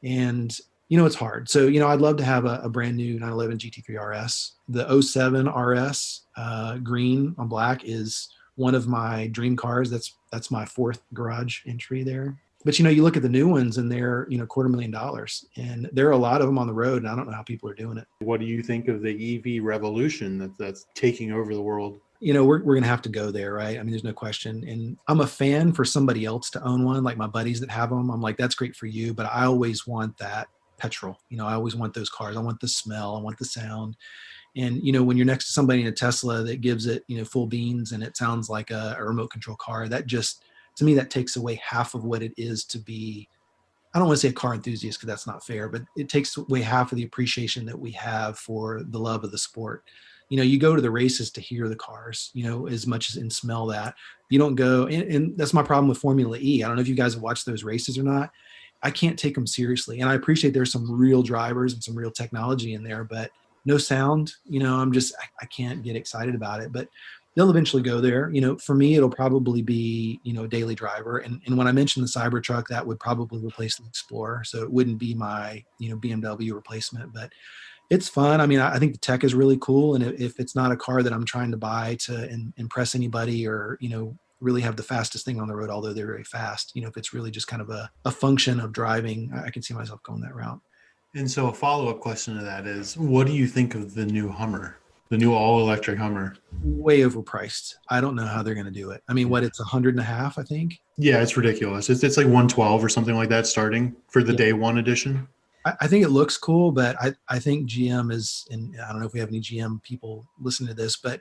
and, you know, it's hard. So, you know, I'd love to have a brand new 911 GT3 RS. The 07 RS green on black is one of my dream cars. That's my 4th garage entry there. But, you know, you look at the new ones and they're, you know, $250,000, and there are a lot of them on the road, and I don't know how people are doing it. What do you think of the EV revolution that's taking over the world? we're going to have to go there, right? I mean, there's no question. And I'm a fan for somebody else to own one, like my buddies that have them. I'm like, that's great for you, but I always want that petrol. I always want those cars. I want the smell. I want the sound. And, when you're next to somebody in a Tesla that gives it, full beans and it sounds like a remote control car, that just, to me, that takes away half of what it is to be, I don't want to say a car enthusiast because that's not fair, but it takes away half of the appreciation that we have for the love of the sport. You go to the races to hear the cars, as much as and smell that. You don't go, and that's my problem with Formula E. I don't know if you guys have watched those races or not. I can't take them seriously. And I appreciate there's some real drivers and some real technology in there, but no sound, I can't get excited about it. But they'll eventually go there. For me, it'll probably be, a daily driver. And when I mentioned the Cybertruck, that would probably replace the Explorer. So it wouldn't be my, BMW replacement, but it's fun. I mean, I think the tech is really cool. And if it's not a car that I'm trying to buy to impress anybody or, really have the fastest thing on the road, although they're very fast, if it's really just kind of a function of driving, I can see myself going that route. And so a follow-up question to that is, what do you think of the new Hummer, the new all-electric Hummer? Way overpriced. I don't know how they're going to do it. I mean, it's $150,000, I think. Yeah, it's ridiculous. It's like 112 or something like that starting for the day one edition. I think it looks cool, but I think GM is, and I don't know if we have any GM people listening to this, but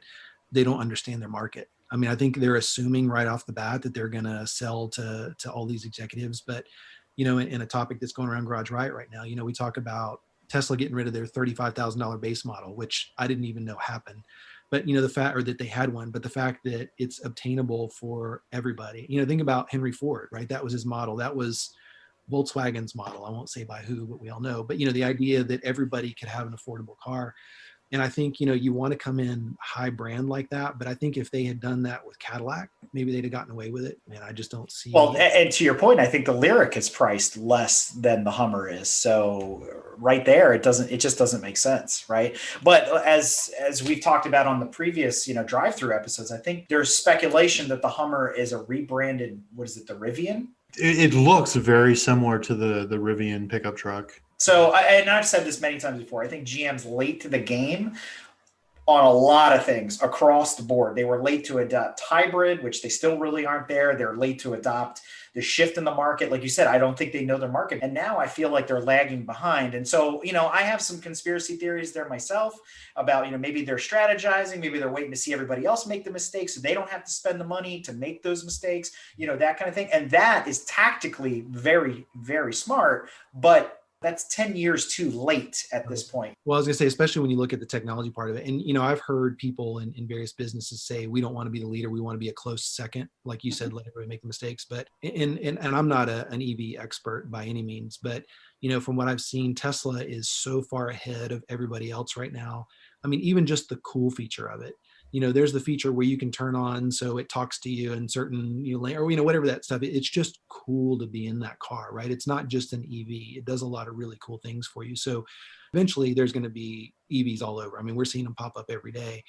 they don't understand their market. I mean, I think they're assuming right off the bat that they're going to sell to all these executives, but in a topic that's going around GarageRiot right now, we talk about Tesla getting rid of their $35,000 base model, which I didn't even know happened. But, the fact, or that they had one, but the fact that it's obtainable for everybody, think about Henry Ford, right? That was his model. That was Volkswagen's model. I won't say by who, but we all know. But, the idea that everybody could have an affordable car. And I think, you want to come in high brand like that. But I think if they had done that with Cadillac, maybe they'd have gotten away with it. Man, I just don't see. Well, and to your point, I think the Lyriq is priced less than the Hummer is. So right there, it just doesn't make sense, right? But as we've talked about on the previous, drive-through episodes, I think there's speculation that the Hummer is a rebranded, what is it, the Rivian? It looks very similar to the Rivian pickup truck. So, and I've said this many times before, I think GM's late to the game on a lot of things across the board. They were late to adopt hybrid, which they still really aren't there. They're late to adopt the shift in the market. Like you said, I don't think they know their market. And now I feel like they're lagging behind. And so, I have some conspiracy theories there myself about, maybe they're strategizing, maybe they're waiting to see everybody else make the mistakes so they don't have to spend the money to make those mistakes, that kind of thing. And that is tactically very, very smart. But that's 10 years too late at this point. Well, I was going to say, especially when you look at the technology part of it. And, I've heard people in various businesses say, we don't want to be the leader. We want to be a close second. Like you said, let everybody make the mistakes. But, and I'm not an EV expert by any means, but, from what I've seen, Tesla is so far ahead of everybody else right now. I mean, even just the cool feature of it. There's the feature where you can turn on so it talks to you in certain, or whatever that stuff. It's just cool to be in that car, right? It's not just an EV. It does a lot of really cool things for you. So eventually there's going to be EVs all over. I mean, we're seeing them pop up every day.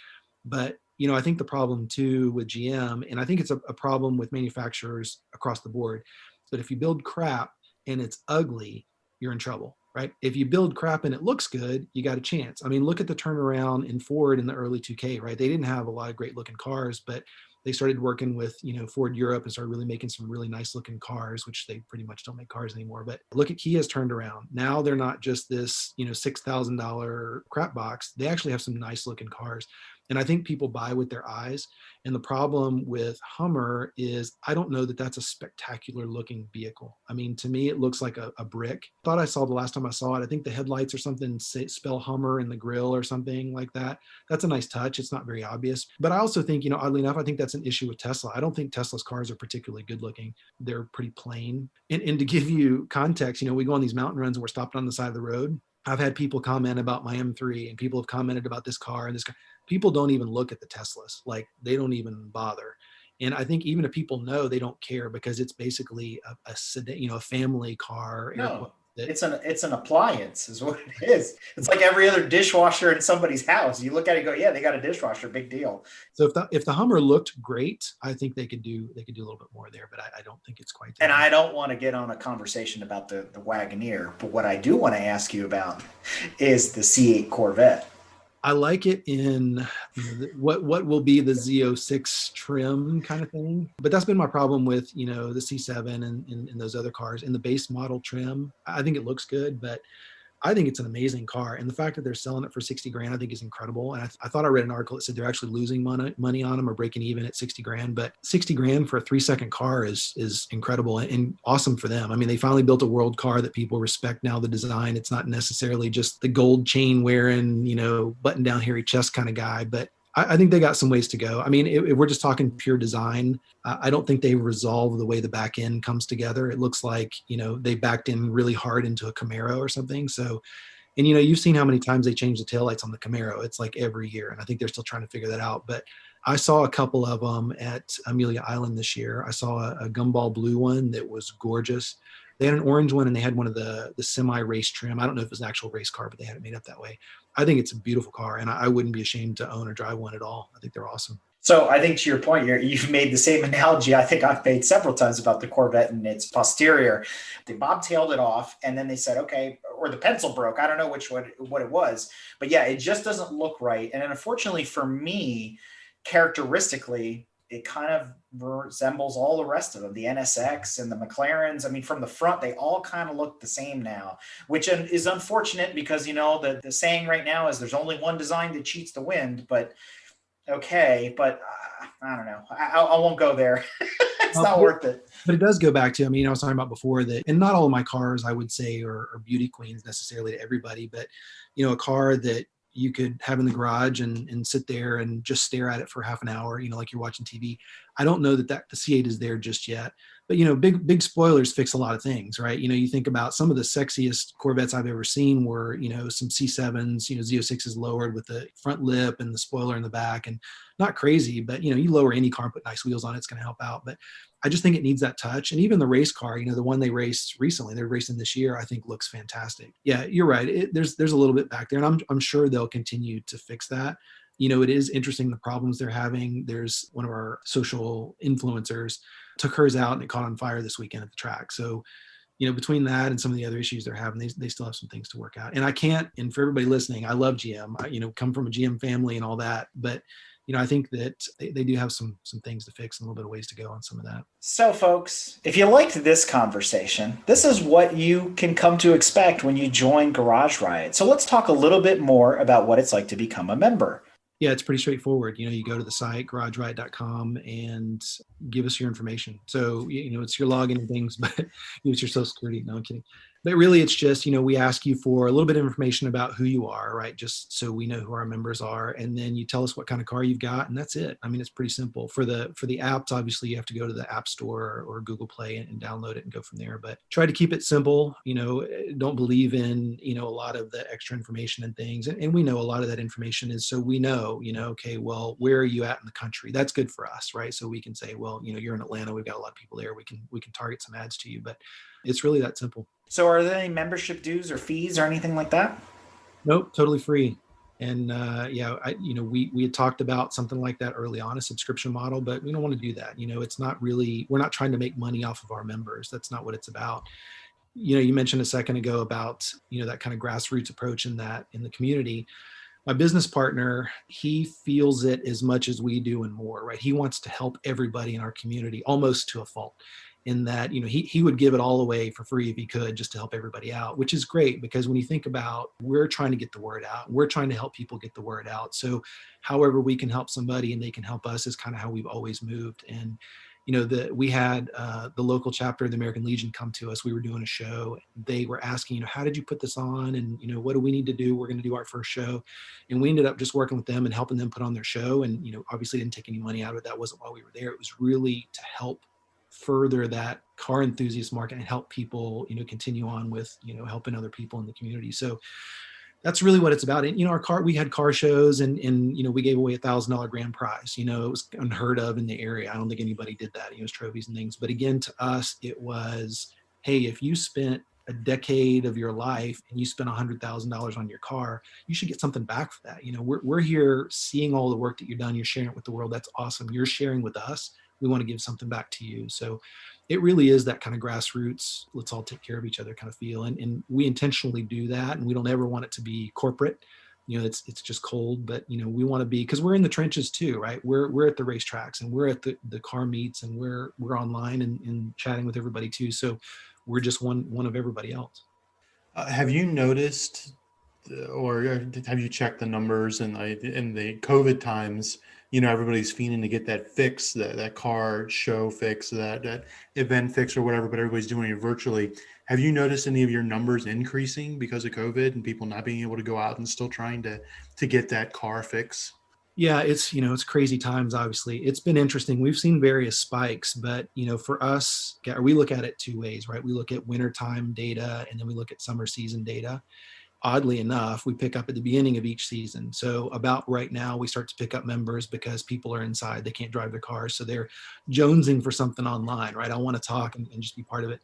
But, I think the problem too with GM, and I think it's a problem with manufacturers across the board, but if you build crap and it's ugly, you're in trouble. Right? If you build crap and it looks good, you got a chance. I mean, look at the turnaround in Ford in the early 2K, right? They didn't have a lot of great looking cars, but they started working with, Ford Europe and started really making some really nice looking cars, which they pretty much don't make cars anymore. But look at Kia's turned around. Now they're not just this, $6,000 crap box. They actually have some nice looking cars. And I think people buy with their eyes. And the problem with Hummer is I don't know that that's a spectacular looking vehicle. I mean, to me, it looks like a brick. I thought I saw the last time I saw it. I think the headlights or something spell Hummer in the grill or something like that. That's a nice touch. It's not very obvious. But I also think, oddly enough, I think that's an issue with Tesla. I don't think Tesla's cars are particularly good looking. They're pretty plain. And to give you context, we go on these mountain runs and we're stopped on the side of the road. I've had people comment about my M3 and people have commented about this car and this car. People don't even look at the Teslas. Like they don't even bother. And I think even if people know, they don't care because it's basically a sedan, a family car. No, it's an appliance is what it is. It's like every other dishwasher in somebody's house. You look at it and go, yeah, they got a dishwasher, big deal. So if the Hummer looked great, I think they could do a little bit more there, but I don't think it's quite there. And I don't want to get on a conversation about the Wagoneer, but what I do want to ask you about is the C8 Corvette. I like it in what will be the Z06 trim kind of thing. But that's been my problem with, the C7 and those other cars in the base model trim. I think it looks good, but I think it's an amazing car. And the fact that they're selling it for 60 grand, I think is incredible. And I thought I read an article that said they're actually losing money on them or breaking even at 60 grand, but 60 grand for a 3-second car is incredible and awesome for them. I mean, they finally built a world car that people respect now, the design. It's not necessarily just the gold chain wearing, button down hairy chest kind of guy, but I think they got some ways to go. I mean, if we're just talking pure design, I don't think they've resolved the way the back end comes together. It looks like, they backed in really hard into a Camaro or something. So, and you've seen how many times they change the taillights on the Camaro. It's like every year. And I think they're still trying to figure that out. But I saw a couple of them at Amelia Island this year. I saw a gumball blue one that was gorgeous. They had an orange one and they had one of the semi-race trim. I don't know if it was an actual race car, but they had it made up that way. I think it's a beautiful car, and I wouldn't be ashamed to own or drive one at all. I think they're awesome. So I think to your point, you've made the same analogy I think I've made several times about the Corvette and its posterior. They bobtailed it off, and then they said, okay, or the pencil broke. I don't know what it was. But yeah, it just doesn't look right. And unfortunately for me, characteristically, it kind of resembles all the rest of them, the NSX and the McLarens. I mean, from the front, they all kind of look the same now, which is unfortunate because, the saying right now is there's only one design that cheats the wind, but okay. But I don't know. I won't go there. It's not worth it. But it does go back to, I was talking about before that, and not all of my cars, I would say, are beauty queens necessarily to everybody, but, a car that you could have in the garage and sit there and just stare at it for half an hour, like you're watching TV. I don't know that the C8 is there just yet, but big spoilers fix a lot of things, right? You think about some of the sexiest Corvettes I've ever seen were, some C7s, Z06s lowered with the front lip and the spoiler in the back, and not crazy, but you lower any car and put nice wheels on it, it's going to help out. But I just think it needs that touch. And even the race car, the one they raced recently, they're racing this year, I think looks fantastic. Yeah, you're right. There's a little bit back there, and I'm sure they'll continue to fix that. It is interesting the problems they're having. There's one of our social influencers took hers out and it caught on fire this weekend at the track. So, between that and some of the other issues they're having, they still have some things to work out. And I can't, and for everybody listening, I love GM, come from a GM family and all that, but I think that they do have some things to fix and a little bit of ways to go on some of that. So folks, if you liked this conversation, this is what you can come to expect when you join GarageRiot. So let's talk a little bit more about what it's like to become a member. Yeah, it's pretty straightforward. You go to the site, garageriot.com, and give us your information. So, it's your login and things, but it's your social security. No, I'm kidding. But really, it's just, we ask you for a little bit of information about who you are, right? Just so we know who our members are. And then you tell us what kind of car you've got, and that's it. It's pretty simple. For the apps, obviously, you have to go to the App Store or Google Play and download it and go from there. But try to keep it simple. Don't believe in, a lot of the extra information and things. And we know a lot of that information is so we know, okay, well, where are you at in the country? That's good for us, right? So we can say, well, you're in Atlanta. We've got a lot of people there. We can target some ads to you. But it's really that simple. So are there any membership dues or fees or anything like that? Nope, totally free. And we had talked about something like that early on, a subscription model, but we don't want to do that. It's not really, we're not trying to make money off of our members. That's not what it's about. You mentioned a second ago about, that kind of grassroots approach in the community. My business partner, he feels it as much as we do and more, right? He wants to help everybody in our community almost to a fault. In that, he would give it all away for free if he could, just to help everybody out, which is great because when you think about, we're trying to get the word out, we're trying to help people get the word out. So however we can help somebody and they can help us is kind of how we've always moved. And, we had the local chapter of the American Legion come to us. We were doing a show. They were asking, how did you put this on? And, what do we need to do? We're going to do our first show. And we ended up just working with them and helping them put on their show. And, obviously didn't take any money out of it. That wasn't why we were there. It was really to help further that car enthusiast market and help people, continue on with, helping other people in the community. So that's really what it's about. And, we had car shows and we gave away $1,000 grand prize. It was unheard of in the area. I don't think anybody did that. It was trophies and things. But again, to us, it was, hey, if you spent a decade of your life and you spent $100,000 on your car, you should get something back for that. We're here seeing all the work that you've done. You're sharing it with the world. That's awesome. You're sharing with us. We want to give something back to you. So it really is that kind of grassroots, let's all take care of each other kind of feel. And we intentionally do that. And we don't ever want it to be corporate. it's just cold, but we want to be, because we're in the trenches too, right? We're at the racetracks, and we're at the car meets, and we're online and chatting with everybody too. So we're just one of everybody else. Have you noticed, or have you checked the numbers in the COVID times? Everybody's fiending to get that fix, that car show fix, that event fix or whatever, but everybody's doing it virtually. Have you noticed any of your numbers increasing because of COVID and people not being able to go out and still trying to get that car fix? Yeah, it's crazy times. Obviously, it's been interesting. We've seen various spikes, but for us, we look at it two ways, right? We look at wintertime data, and then we look at summer season data. Oddly enough, we pick up at the beginning of each season. So about right now, we start to pick up members because people are inside, they can't drive their cars, so they're jonesing for something online, right? I want to talk and just be part of it.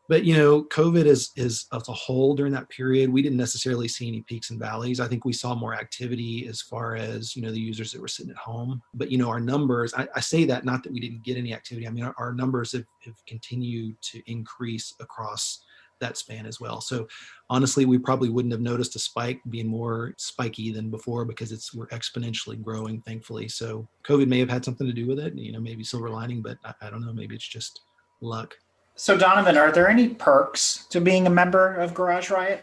But COVID is as a whole during that period, we didn't necessarily see any peaks and valleys. I think we saw more activity as far as the users that were sitting at home. But our numbers, I say that not that we didn't get any activity. I mean, our numbers have continued to increase across that span as well. So honestly, we probably wouldn't have noticed a spike being more spiky than before, because we're exponentially growing, thankfully. So COVID may have had something to do with it, maybe silver lining, but I don't know, maybe it's just luck. So Donovan, are there any perks to being a member of GarageRiot?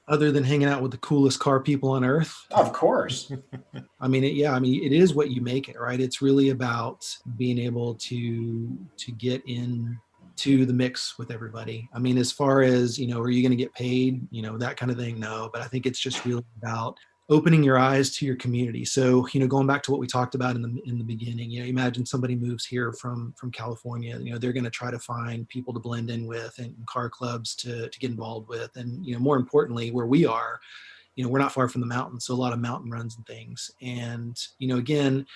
Other than hanging out with the coolest car people on earth? Of course. It is what you make it, right? It's really about being able to get in to the mix with everybody. I mean, as far as, are you going to get paid, that kind of thing? No, but I think it's just really about opening your eyes to your community. So, going back to what we talked about in the beginning, imagine somebody moves here from California, they're going to try to find people to blend in with and car clubs to get involved with. And, more importantly, where we are, we're not far from the mountains. So a lot of mountain runs and things. And, again,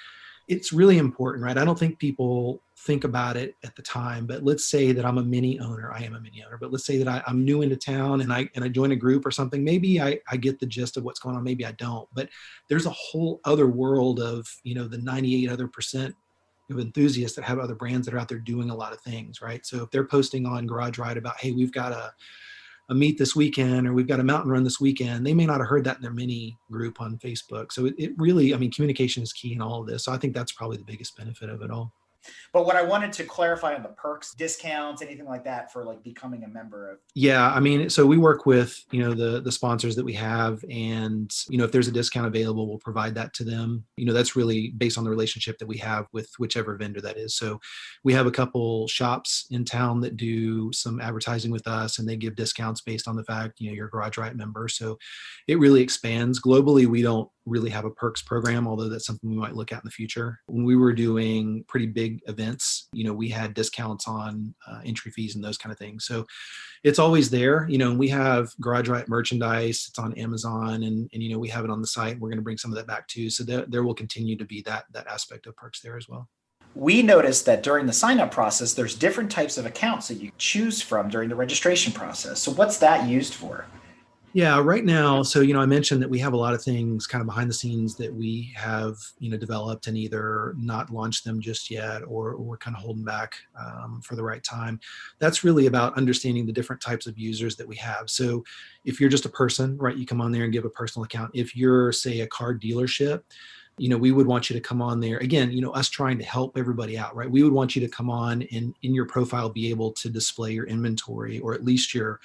it's really important, right? I don't think people think about it at the time, but let's say that I'm a mini owner. I am a mini owner, but let's say that I'm new into town and I join a group or something. Maybe I get the gist of what's going on. Maybe I don't, but there's a whole other world of, the 98 other percent of enthusiasts that have other brands that are out there doing a lot of things, right? So if they're posting on GarageRiot about, hey, we've got a meet this weekend, or we've got a mountain run this weekend, they may not have heard that in their mini group on Facebook. So it really, communication is key in all of this. So I think that's probably the biggest benefit of it all. But what I wanted to clarify on the perks, discounts, anything like that for like becoming a member of. Yeah, so we work with, the sponsors that we have, and, if there's a discount available, we'll provide that to them. That's really based on the relationship that we have with whichever vendor that is. So we have a couple shops in town that do some advertising with us, and they give discounts based on the fact, you're a GarageRiot member. So it really expands. Globally, we don't really have a perks program, although that's something we might look at in the future. When we were doing pretty big events, we had discounts on entry fees and those kind of things. So it's always there, and we have GarageRiot merchandise. It's on Amazon, and we have it on the site. We're going to bring some of that back too. So there will continue to be that aspect of perks there as well. We noticed that during the sign-up process, there's different types of accounts that you choose from during the registration process. So what's that used for? Yeah, right now, so, I mentioned that we have a lot of things kind of behind the scenes that we have, developed and either not launched them just yet, or we're kind of holding back for the right time. That's really about understanding the different types of users that we have. So if you're just a person, right, you come on there and give a personal account. If you're, say, a car dealership, we would want you to come on there. Again, us trying to help everybody out, right? We would want you to come on and in your profile be able to display your inventory, or at least your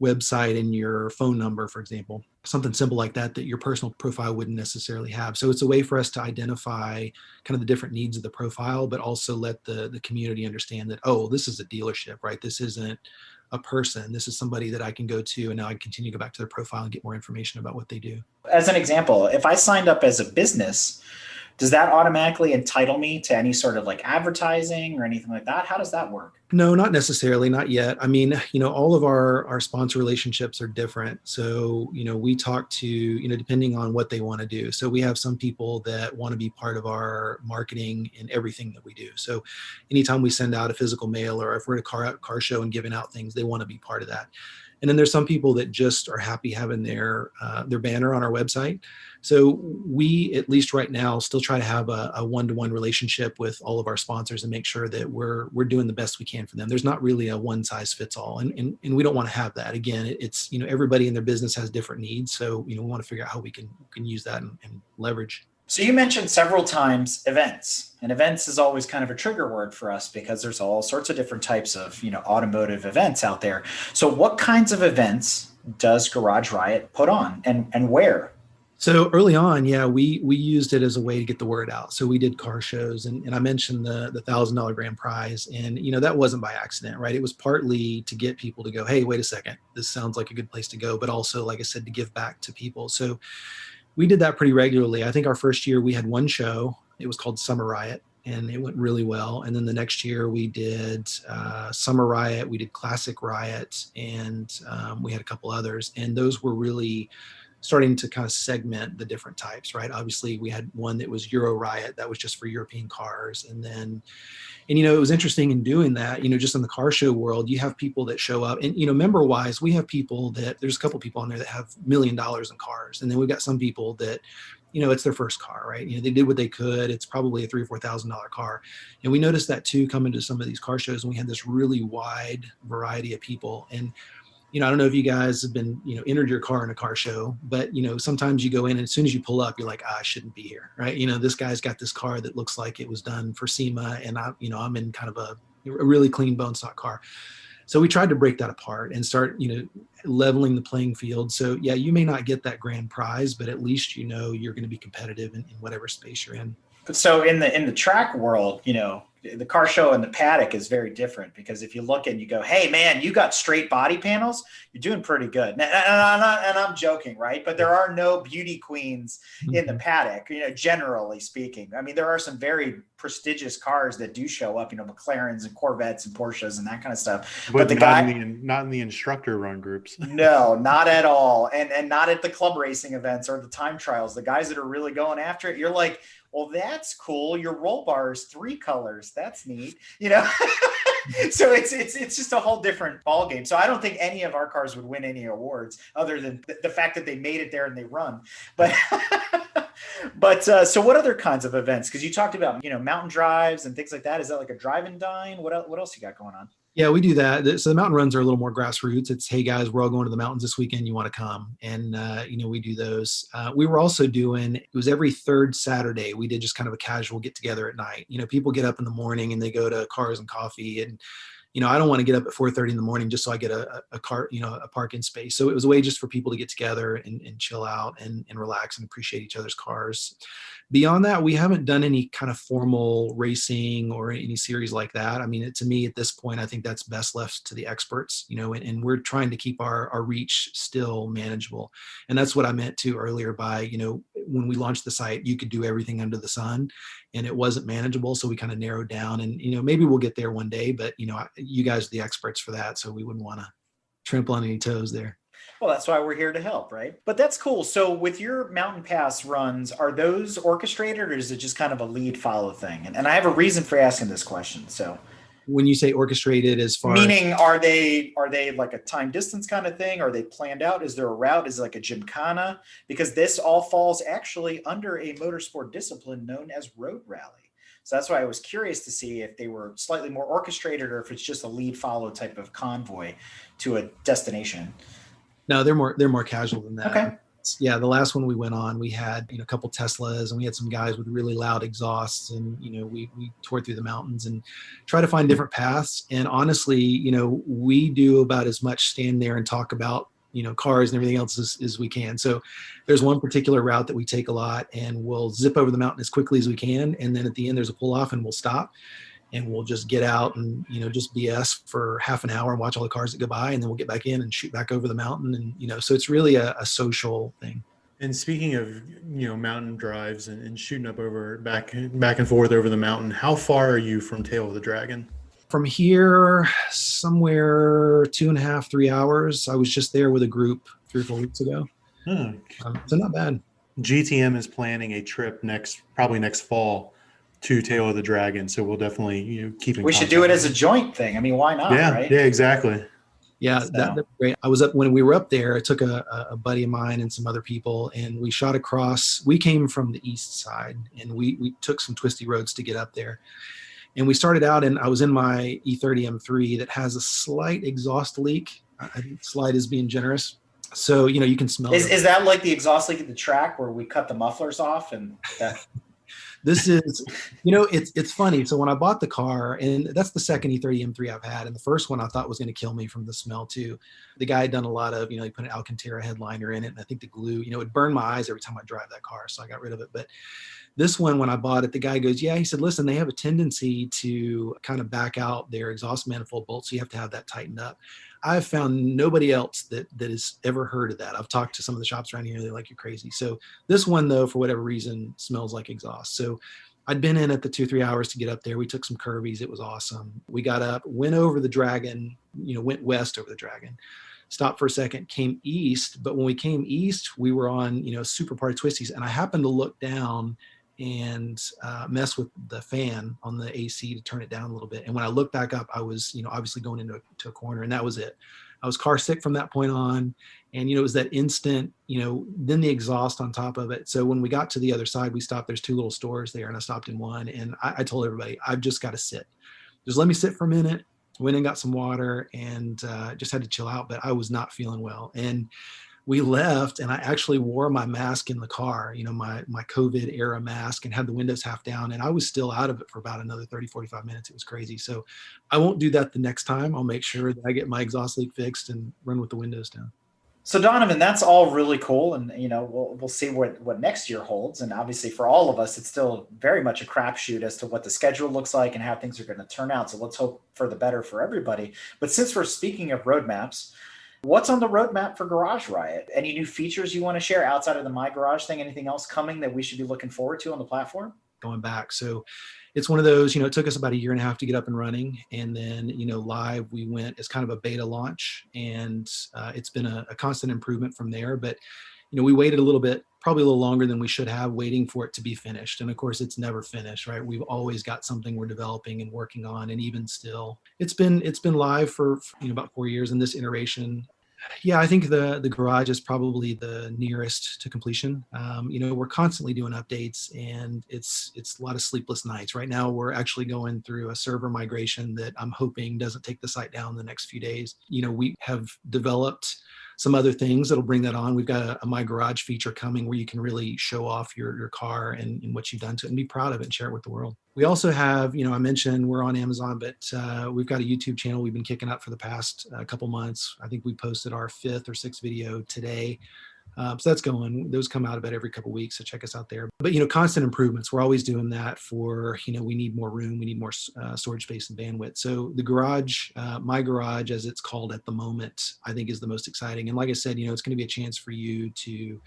website and your phone number, for example, something simple like that your personal profile wouldn't necessarily have. So it's a way for us to identify kind of the different needs of the profile, but also let the community understand that, oh, this is a dealership, right? This isn't a person. This is somebody that I can go to, and now I continue to go back to their profile and get more information about what they do. As an example, if I signed up as a business, does that automatically entitle me to any sort of like advertising or anything like that? How does that work? No, not necessarily, not yet. All of our sponsor relationships are different. So, we talk to, depending on what they want to do. So we have some people that want to be part of our marketing in everything that we do. So anytime we send out a physical mail, or if we're at a car show and giving out things, they want to be part of that. And then there's some people that just are happy having their banner on our website. So we, at least right now, still try to have a one-to-one relationship with all of our sponsors and make sure that we're doing the best we can for them. There's not really a one size fits all. And we don't want to have that. Again, it's, everybody in their business has different needs. So, we want to figure out how we can use that and leverage. So you mentioned several times events, and events is always kind of a trigger word for us because there's all sorts of different types of, automotive events out there. So what kinds of events does GarageRiot put on and where? So early on, we used it as a way to get the word out. So we did car shows, and I mentioned the $1,000 grand prize, and that wasn't by accident, right? It was partly to get people to go, hey, wait a second, this sounds like a good place to go, but also, like I said, to give back to people. So we did that pretty regularly. I think our first year we had one show. It was called Summer Riot, and it went really well. And then the next year we did Summer Riot, we did Classic Riot, and we had a couple others. And those were really starting to kind of segment the different types, right? Obviously, we had one that was Euro Riot, that was just for European cars. And it was interesting in doing that, just in the car show world, you have people that show up and, member wise, we have people there's a couple people on there that have $1 million in cars. And then we've got some people that, it's their first car, right? They did what they could. It's probably a $3,000 or $4,000 car. And we noticed that too, coming to some of these car shows, and we had this really wide variety of people. And I don't know if you guys have been, entered your car in a car show, but, sometimes you go in and as soon as you pull up, you're like, I shouldn't be here, right? This guy's got this car that looks like it was done for SEMA, and I'm in kind of a really clean bone stock car. So we tried to break that apart and start, leveling the playing field. So yeah, you may not get that grand prize, but at least, you're going to be competitive in whatever space you're in. So in the track world, the car show and the paddock is very different, because if you look and you go, hey man, you got straight body panels, you're doing pretty good. And I'm joking, right? But there are no beauty queens in the paddock, generally speaking. I mean, there are some very prestigious cars that do show up, McLarens and Corvettes and Porsches and that kind of stuff. But the not in the instructor run groups. No, not at all. And not at the club racing events or the time trials. The guys that are really going after it, you're like, well, that's cool. Your roll bar is 3 colors. That's neat. So it's just a whole different ball game. So I don't think any of our cars would win any awards other than the fact that they made it there and they run. But so what other kinds of events? Because you talked about, mountain drives and things like that. Is that like a drive and dine? What else you got going on? Yeah, we do that. So the mountain runs are a little more grassroots. It's, hey guys, we're all going to the mountains this weekend. You want to come? And, we do those. We were also doing, it was every third Saturday. We did just kind of a casual get together at night. People get up in the morning and they go to Cars and Coffee, and, I don't want to get up at 4:30 in the morning just so I get a car, a parking space. So it was a way just for people to get together and chill out and relax and appreciate each other's cars. Beyond that, we haven't done any kind of formal racing or any series like that. I mean, to me at this point, I think that's best left to the experts, and we're trying to keep our reach still manageable. And that's what I meant to earlier by, when we launched the site, you could do everything under the sun and it wasn't manageable. So we kind of narrowed down and, maybe we'll get there one day, but you guys are the experts for that. So we wouldn't want to trample on any toes there. Well, that's why we're here to help, right? But that's cool. So with your Mountain Pass runs, are those orchestrated or is it just kind of a lead follow thing? And I have a reason for asking this question. So when you say orchestrated, as far meaning, are they like a time distance kind of thing? Are they planned out? Is there a route? Is it like a gymkhana? Because this all falls actually under a motorsport discipline known as road rally. So that's why I was curious to see if they were slightly more orchestrated or if it's just a lead follow type of convoy to a destination. No, they're more casual than that. Okay. Yeah, the last one we went on, we had a couple Teslas and we had some guys with really loud exhausts, and we toured through the mountains and try to find different paths. And honestly, we do about as much stand there and talk about cars and everything else as we can. So there's one particular route that we take a lot, and we'll zip over the mountain as quickly as we can, and then at the end there's a pull off and we'll stop. And we'll just get out and, just BS for half an hour and watch all the cars that go by. And then we'll get back in and shoot back over the mountain. And, so it's really a social thing. And speaking of, mountain drives and shooting up over back and forth over the mountain, how far are you from Tail of the Dragon? From here, somewhere 2.5, 3 hours. I was just there with a group 3 or 4 weeks ago. So not bad. GTM is planning a trip probably next fall to Tail of the Dragon, so we'll definitely keep in We contact. should do it as a joint thing. I mean, why not? Yeah, right? yeah, exactly. Yeah, So- that's great. I was up when we were up there. I took a buddy of mine and some other people, and we shot across. We came from the east side, and we took some twisty roads to get up there. And we started out, and I was in my E30 M3 that has a slight exhaust leak. I think slight is being generous. So you can smell it. Is that like the exhaust leak at the track where we cut the mufflers off and that? This is, it's funny. So when I bought the car, and that's the second E30 M3 I've had, and the first one I thought was going to kill me from the smell too. The guy had done a lot of, he put an Alcantara headliner in it, and I think the glue, it burned my eyes every time I drive that car, so I got rid of it. But this one, when I bought it, the guy goes, yeah, he said, listen, they have a tendency to kind of back out their exhaust manifold bolts, so you have to have that tightened up. I've found nobody else that has ever heard of that. I've talked to some of the shops around here. They're like, you're crazy. So this one, though, for whatever reason, smells like exhaust. So I'd been in at the 2-3 hours to get up there. We took some curvies. It was awesome. We got up, went over the Dragon, went west over the Dragon, stopped for a second, came east. But when we came east, we were on, super part twisties. And I happened to look down and mess with the fan on the AC to turn it down a little bit. And when I looked back up, I was, obviously going into a corner, and that was it. I was car sick from that point on. And, it was that instant, then the exhaust on top of it. So when we got to the other side, we stopped, there's 2 little stores there, and I stopped in one, and I told everybody, I've just got to sit. Just let me sit for a minute. Went and got some water, and just had to chill out, but I was not feeling well. And we left, and I actually wore my mask in the car, my COVID era mask, and had the windows half down, and I was still out of it for about another 30, 45 minutes. It was crazy. So I won't do that the next time. I'll make sure that I get my exhaust leak fixed and run with the windows down. So Donovan, that's all really cool. And, we'll see what next year holds. And obviously for all of us, it's still very much a crapshoot as to what the schedule looks like and how things are going to turn out. So let's hope for the better for everybody. But since we're speaking of roadmaps, what's on the roadmap for GarageRiot? Any new features you want to share outside of the My Garage thing? Anything else coming that we should be looking forward to on the platform? Going back. So it's one of those, it took us about 1.5 years to get up and running. And then, live, we went as kind of a beta launch, and it's been a constant improvement from there. But, we waited a little bit, probably a little longer than we should have, waiting for it to be finished. And of course, it's never finished, right? We've always got something we're developing and working on. And even still, it's been live for about 4 years in this iteration. Yeah, I think the garage is probably the nearest to completion. We're constantly doing updates, and it's a lot of sleepless nights. Right now, we're actually going through a server migration that I'm hoping doesn't take the site down in the next few days. We have developed some other things that'll bring that on. We've got a My Garage feature coming where you can really show off your car and what you've done to it and be proud of it and share it with the world. We also have, I mentioned we're on Amazon, but we've got a YouTube channel we've been kicking up for the past couple months. I think we posted our 5th or 6th video today. So that's going. Those come out about every couple of weeks, so check us out there. But constant improvements. We're always doing that for we need more room, we need more storage space and bandwidth. So the garage, My Garage, as it's called at the moment, I think is the most exciting. And like I said, it's going to be a chance for you to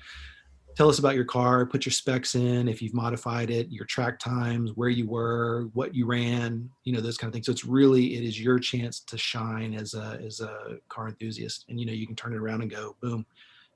tell us about your car, put your specs in, if you've modified it, your track times, where you were, what you ran, those kind of things. So it is your chance to shine as a car enthusiast, and you can turn it around and go, boom.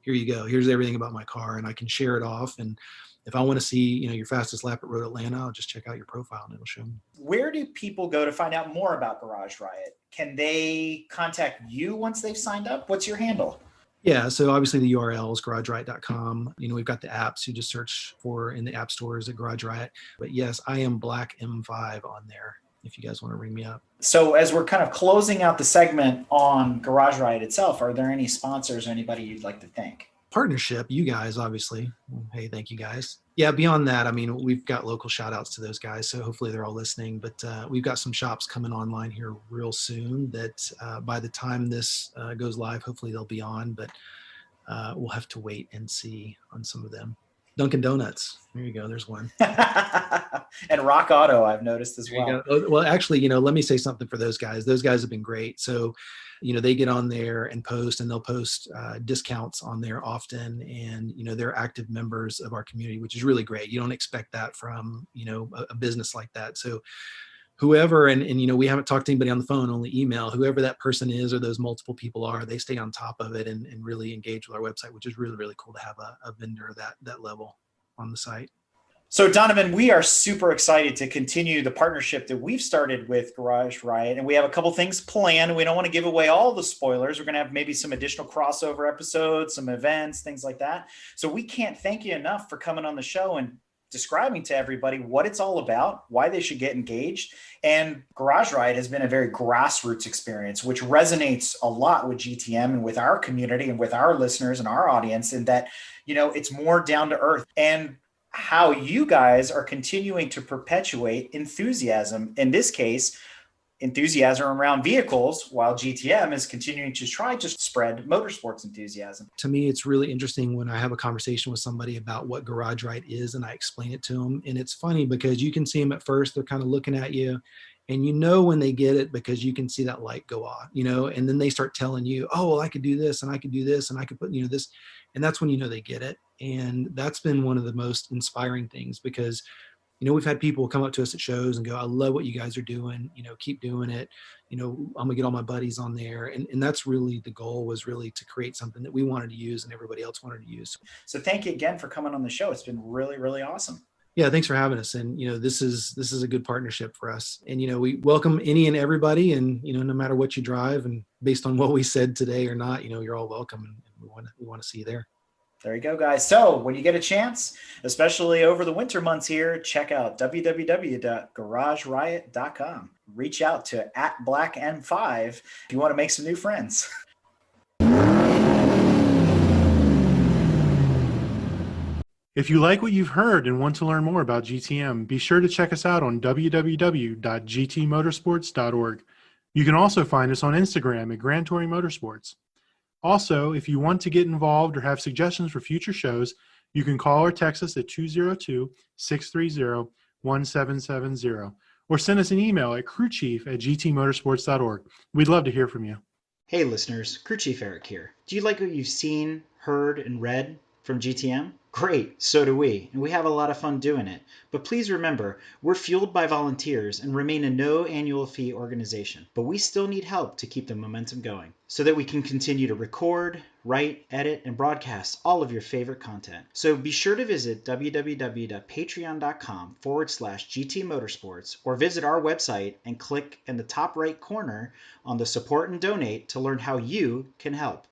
Here you go. Here's everything about my car, and I can share it off. And if I want to see, your fastest lap at Road Atlanta, I'll just check out your profile and it'll show me. Where do people go to find out more about GarageRiot? Can they contact you once they've signed up? What's your handle? Yeah, so obviously the URL is garageriot.com. We've got the apps. You just search for in the app stores at GarageRiot. But yes, I am Black M5 on there if you guys want to ring me up. So as we're kind of closing out the segment on GarageRiot itself, are there any sponsors or anybody you'd like to thank? Partnership, you guys, obviously. Hey, thank you guys. Yeah, beyond that, we've got local shout outs to those guys, so hopefully they're all listening. But we've got some shops coming online here real soon that by the time this goes live, hopefully they'll be on, but we'll have to wait and see on some of them. Dunkin' Donuts. There you go. There's one. And Rock Auto, I've noticed as well. Well, actually, let me say something for those guys. Those guys have been great. So, they get on there and they'll post discounts on there often. And, they're active members of our community, which is really great. You don't expect that from, a business like that. So whoever, and we haven't talked to anybody on the phone, only email, whoever that person is or those multiple people are, they stay on top of it and really engage with our website, which is really, really cool to have a vendor that level on the site. So, Donovan, we are super excited to continue the partnership that we've started with GarageRiot, and we have a couple things planned. We don't want to give away all the spoilers. We're going to have maybe some additional crossover episodes, some events, things like that. So, we can't thank you enough for coming on the show and describing to everybody what it's all about, why they should get engaged. And GarageRiot has been a very grassroots experience, which resonates a lot with GTM and with our community and with our listeners and our audience, in that, it's more down to earth. And how you guys are continuing to perpetuate enthusiasm, in this case, enthusiasm around vehicles, while GTM is continuing to try to spread motorsports enthusiasm. To me, it's really interesting when I have a conversation with somebody about what GarageRiot is and I explain it to them. And it's funny because you can see them at first, they're kind of looking at you, and when they get it because you can see that light go off, and then they start telling you, oh, well, I could do this and I could do this and I could put, this. And that's when they get it. And that's been one of the most inspiring things, because we've had people come up to us at shows and go, I love what you guys are doing, keep doing it. I'm gonna get all my buddies on there. And that's really the goal, was really to create something that we wanted to use and everybody else wanted to use. So thank you again for coming on the show. It's been really, really awesome. Yeah, thanks for having us. And this is a good partnership for us. And we welcome any and everybody. And no matter what you drive, and based on what we said today or not, you're all welcome. And we want to see you there. There you go, guys. So when you get a chance, especially over the winter months here, check out www.garageriot.com. Reach out to @BlackM5 if you want to make some new friends. If you like what you've heard and want to learn more about GTM, be sure to check us out on www.gtmotorsports.org. You can also find us on Instagram at Grand Touring Motorsports. Also, if you want to get involved or have suggestions for future shows, you can call or text us at 202-630-1770, or send us an email at crewchief@gtmotorsports.org. We'd love to hear from you. Hey listeners, Crew Chief Eric here. Do you like what you've seen, heard, and read from GTM? Great, so do we, and we have a lot of fun doing it. But please remember, we're fueled by volunteers and remain a no annual fee organization. But we still need help to keep the momentum going, so that we can continue to record, write, edit, and broadcast all of your favorite content. So be sure to visit www.patreon.com/GT Motorsports, or visit our website and click in the top right corner on the support and donate to learn how you can help.